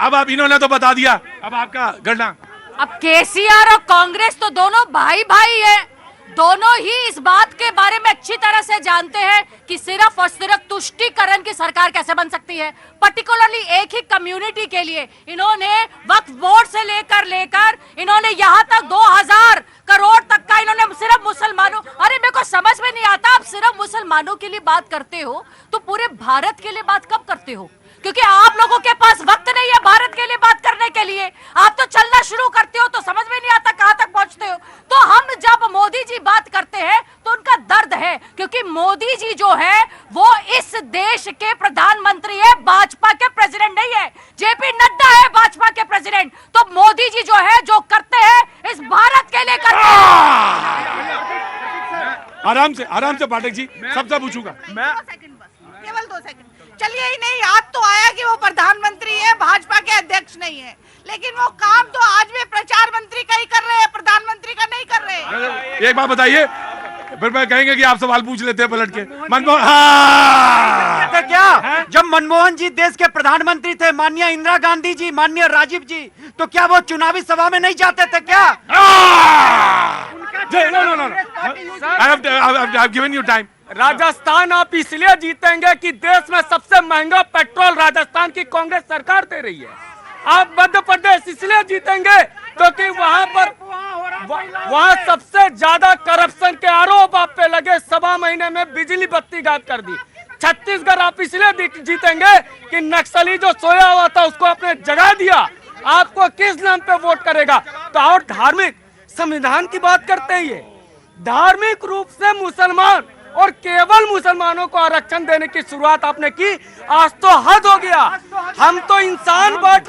Speaker 2: अब आप, इन्होंने तो बता दिया, अब आपका गणना।
Speaker 7: अब केसीआर और कांग्रेस तो दोनों भाई है, दोनों ही इस बात के बारे में अच्छी तरह से जानते हैं कि सिर्फ और सिर्फ तुष्टीकरण की सरकार कैसे बन सकती है। पर्टिकुलरली एक ही कम्युनिटी के लिए इन्होंने वक्फ बोर्ड से लेकर इन्होंने यहाँ तक 2000 करोड़ तक का इन्होंने सिर्फ मुसलमानों, अरे मेरे को समझ में नहीं आता, आप सिर्फ मुसलमानों के लिए बात करते हो तो पूरे भारत के लिए बात कब करते हो? क्योंकि आप लोगों के पास वक्त नहीं है भारत के लिए बात करने के लिए। आप तो चलना शुरू करते हो तो समझ में नहीं आता कहां तक पहुंचते हो। तो हम जब मोदी जी बात करते हैं तो उनका दर्द है, क्योंकि मोदी जी जो है वो इस देश के प्रधानमंत्री है, भाजपा के प्रेसिडेंट नहीं है। जेपी नड्डा है भाजपा के प्रेसिडेंट, तो मोदी जी जो है जो करते हैं इस भारत के लिए करते हैं।
Speaker 2: आराम से पाठक जी, सबसे पूछूंगा मैं,
Speaker 6: केवल 2 सेकंड। चलिए ही नहीं, याद तो आया कि वो प्रधानमंत्री है, भाजपा के अध्यक्ष नहीं है, लेकिन वो काम तो आज भी प्रचार मंत्री का ही कर रहे हैं, प्रधानमंत्री का नहीं कर रहे।
Speaker 2: एक बात बताइए, फिर मैं कहेंगे कि आप सवाल पूछ लेते हैं पलट के।
Speaker 4: क्या जब मनमोहन जी देश के प्रधानमंत्री थे, माननीय इंदिरा गांधी जी, माननीय राजीव जी, तो क्या वो चुनावी सभा में नहीं जाते थे क्या?
Speaker 2: No. I have given you time.
Speaker 4: Rajasthan आप इसलिए जीतेंगे कि देश में सबसे महंगा पेट्रोल राजस्थान की कांग्रेस सरकार दे रही है। आप मध्य प्रदेश इसलिए जीतेंगे क्योंकि वहाँ सबसे ज्यादा करप्शन के आरोप आप पे लगे, 7 महीने में बिजली बत्ती गायब कर दी। छत्तीसगढ़ आप इसलिए जीतेंगे कि नक्सली जो सोया हुआ था उसको आपने जगा दिया। आपको किस नाम पे वोट करेगा? तो और धार्मिक संविधान की बात करते हैं, धार्मिक रूप से मुसलमान और केवल मुसलमानों को आरक्षण देने की शुरुआत आपने की। आज तो हद हो गया। हम तो इंसान बांट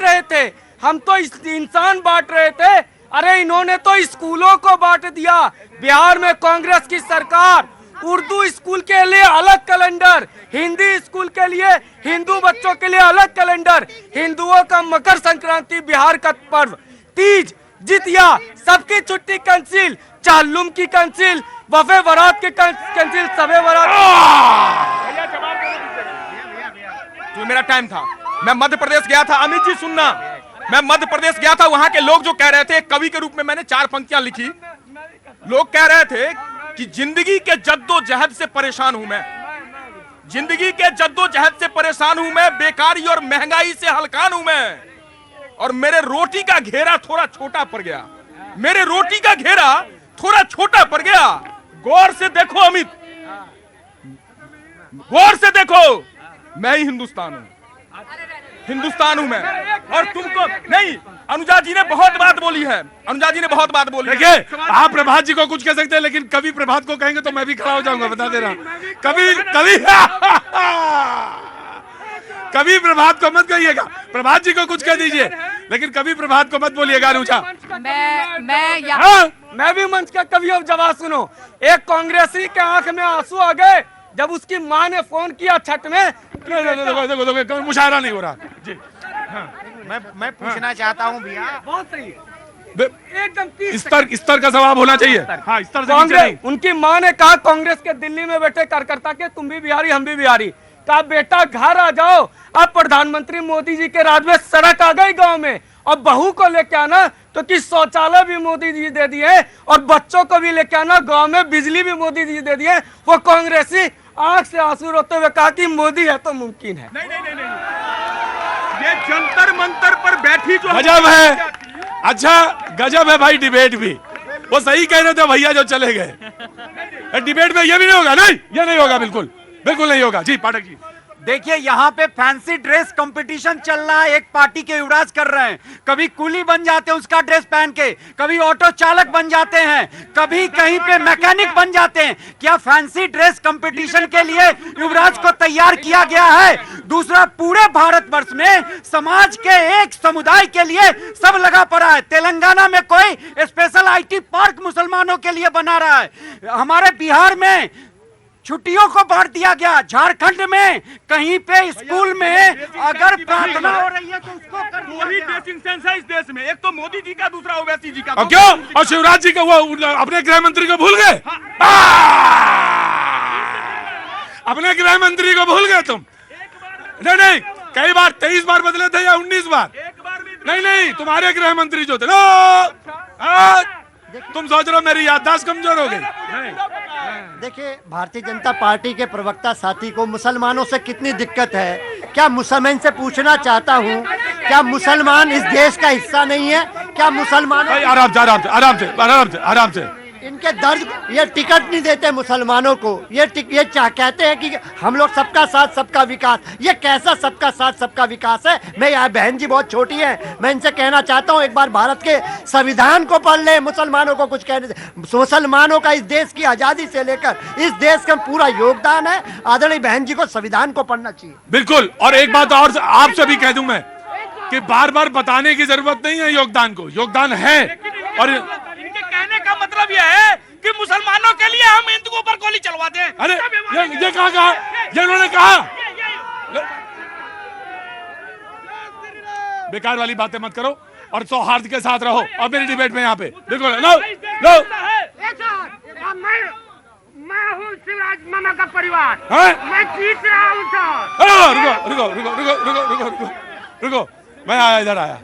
Speaker 4: रहे थे, अरे इन्होंने तो स्कूलों को बांट दिया। बिहार में कांग्रेस की सरकार उर्दू स्कूल के लिए अलग कैलेंडर, हिंदी स्कूल के लिए हिंदू बच्चों के लिए अलग कैलेंडर, हिंदुओं का मकर संक्रांति, बिहार का पर्व, तीज, जितिया, सबकी छुट्टी कैंसिल, चालुम की कैंसिल, वफे वरात की कैंसिल, सबे वरात।
Speaker 5: तो मेरा टाइम था, मैं मध्य प्रदेश गया था। अमित जी सुनना, मैं मध्य प्रदेश गया था, वहां के लोग जो कह रहे थे, कवि के रूप में मैंने 4 पंक्तियां लिखी। लोग कह रहे थे कि जिंदगी के जद्दोजहद से परेशान हूं मैं, जिंदगी के जद्दोजहद से परेशान हूं मैं, बेकारी और महंगाई से हलकान हूं मैं, और मेरे रोटी का घेरा थोड़ा छोटा पड़ गया, मेरे रोटी का घेरा थोड़ा छोटा पड़ गया। गौर से देखो अमित, गौर से देखो, मैं ही हिंदुस्तान हूं, हिंदुस्तान हूं मैं। और तुमको नहीं, अनुजा जी ने बहुत बात बोली है, अनुजा जी ने बहुत बात बोली है।
Speaker 2: देखिए, आप प्रभात जी को कुछ कह सकते हैं, लेकिन कभी प्रभात को कहेंगे तो मैं भी खड़ा हो जाऊंगा, बता दे रहा हूं। कभी प्रभात को मत कहिएगा, प्रभात जी को कुछ कह दीजिए, लेकिन कभी प्रभात को मत बोलिएगा अनुजा।
Speaker 4: मैं भी मंच का कभी अब जवाब सुनो। एक कांग्रेसी के आंख में आंसू आ गए जब उसकी मां ने फोन किया छठ में।
Speaker 2: देखो मुशायरा नहीं हो रहा जी।
Speaker 10: मैं पूछना चाहता हूँ भैया,
Speaker 4: बहुत सही
Speaker 2: एकदम स्तर का जवाब होना चाहिए। हाँ, स्तर से नीचे नहीं।
Speaker 4: उनकी मां ने कहा कांग्रेस के दिल्ली में बैठे कार्यकर्ता के, तुम भी बिहारी हम भी बिहारी, कहा बेटा घर आ जाओ, अब प्रधानमंत्री मोदी जी के राज में सड़क आ गई गांव में, और बहू को लेके आना तो कि शौचालय भी मोदी जी दे दिए, और बच्चों को भी लेके आना, गांव में बिजली भी मोदी जी दे दिए। वो कांग्रेसी आंख से आंसू रोते हुए कहा कि मोदी है तो मुमकिन है।
Speaker 5: नहीं, ये जंतर मंतर पर बैठी जो
Speaker 2: गजब है। अच्छा, गजब है भाई डिबेट भी। वो सही कह रहे थे भैया जो चले गए। डिबेट में ये भी नहीं होगा, नहीं ये नहीं होगा, बिल्कुल बिल्कुल नहीं होगा। जी पाठक जी,
Speaker 10: देखिए यहाँ पे फैंसी ड्रेस कंपटीशन चल रहा है, एक पार्टी के युवराज कर रहे हैं। कभी कुली बन जाते हैं उसका ड्रेस पहन के, कभी ऑटो चालक बन जाते हैं, कभी कहीं पे मैकेनिक बन जाते हैं। क्या फैंसी ड्रेस कंपटीशन के लिए युवराज को तैयार किया गया है? दूसरा, पूरे भारतवर्ष में समाज के एक समुदाय के लिए सब लगा पड़ा है। तेलंगाना में कोई स्पेशल IT पार्क मुसलमानों के लिए बना रहा है, हमारे बिहार में छुट्टियों को बांट दिया गया, झारखंड में कहीं पे स्कूल में अगर प्रार्थना हो रही है तो उसको कर दिया गया।
Speaker 5: ड्रेसिंग सेंस है इस देश में, एक तो मोदी जी का, दूसरा ओवैसी जी का।
Speaker 2: और क्यों? और शिवराज जी का वो अपने गृह मंत्री को भूल गए? अपने गृह मंत्री को भूल गए तुम? नहीं, कई बार 23 बार बदले थे या 19 बार? नहीं, तुम्हारे गृह मंत्री जो थे तुम सोच रहे हो मेरी याददाश्त कमजोर हो गई?
Speaker 8: देखिए, भारतीय जनता पार्टी के प्रवक्ता साथी को मुसलमानों से कितनी दिक्कत है, क्या मुसलमान से पूछना चाहता हूँ, क्या मुसलमान इस देश का हिस्सा नहीं है? क्या मुसलमान आराम से इनके दर्द, ये टिकट नहीं देते मुसलमानों को, ये कहते हैं कि हम लोग सबका साथ सबका विकास। ये कैसा सबका साथ सबका विकास है? मैं यहाँ, बहन जी बहुत छोटी है, मैं इनसे कहना चाहता हूँ एक बार भारत के संविधान को पढ़ ले, मुसलमानों को कुछ कहने से। मुसलमानों का इस देश की आजादी से लेकर इस देश का पूरा योगदान है। आदरणीय बहन जी को संविधान को पढ़ना चाहिए।
Speaker 2: बिल्कुल। और एक बात और आपसे भी कह दूं मैं कि बार बार बताने की जरूरत नहीं है, योगदान को योगदान है। और
Speaker 5: कहने का मतलब यह है कि मुसलमानों के लिए हम हिंदुओं पर गोली चलवाते हैं।
Speaker 2: अरे ये कहा, ये उन्होंने कहा? बेकार वाली बातें मत करो और सौहार्द के साथ रहो। और मेरी डिबेट में यहाँ पे बिल्कुल लो।
Speaker 17: मैं हूँ शिवराज मामा का परिवार, मैं जीत रहा हूँ सर।
Speaker 2: रुको, मैं आया, इधर आया।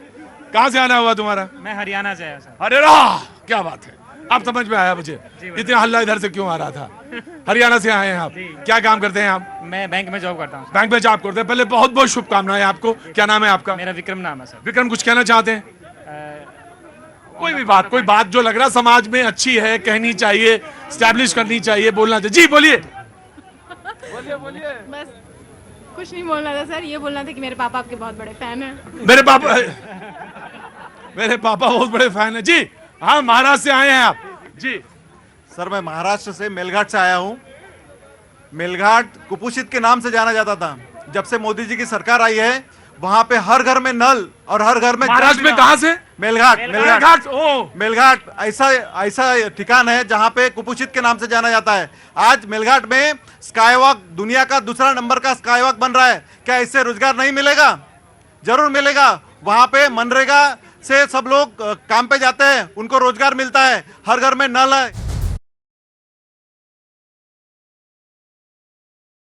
Speaker 2: कहाँ से आना हुआ तुम्हारा?
Speaker 17: मैं हरियाणा से आया सर।
Speaker 2: अरे वाह, क्या बात है, अब समझ में आया मुझे। इतना हल्ला इधर से क्यों आ रहा था? हरियाणा से आए हैं आप, क्या काम करते हैं आप?
Speaker 17: मैं बैंक में जॉब करता हूँ।
Speaker 2: बैंक में जॉब करते हैं। पहले बहुत बहुत शुभकामनाएं आपको। क्या नाम है आपका?
Speaker 17: मेरा विक्रम नाम है सर।
Speaker 2: विक्रम, कुछ कहना चाहते हैं? कोई बात जो लग रहा समाज में अच्छी है, कहनी चाहिए, स्टैब्लिश करनी चाहिए, बोलना चाहिए। जी बोलिए।
Speaker 18: बस कुछ नहीं बोलना था सर, ये बोलना था कि मेरे पापा आपके बहुत बड़े फैन हैं।
Speaker 2: मेरे पापा बहुत बड़े फैन हैं। जी हाँ, महाराष्ट्र से आए हैं आप? जी
Speaker 19: सर, मैं महाराष्ट्र से मेलघाट से आया हूँ। मेलघाट कुपोषित के नाम से जाना जाता था। जब से मोदी जी की सरकार आई है, वहाँ पे हर घर में नल और हर घर में।
Speaker 2: महाराष्ट्र में कहाँ से?
Speaker 19: मेलघाट ऐसा ठिकान है जहाँ पे कुपोषित के नाम से जाना जाता है। आज मेलघाट में स्काईवॉक, दुनिया का दूसरा नंबर का स्काईवॉक बन रहा है। क्या इससे रोजगार नहीं मिलेगा? जरूर मिलेगा। वहाँ पे मनरेगा से सब लोग काम पे जाते हैं, उनको रोजगार मिलता है, हर घर में नल है।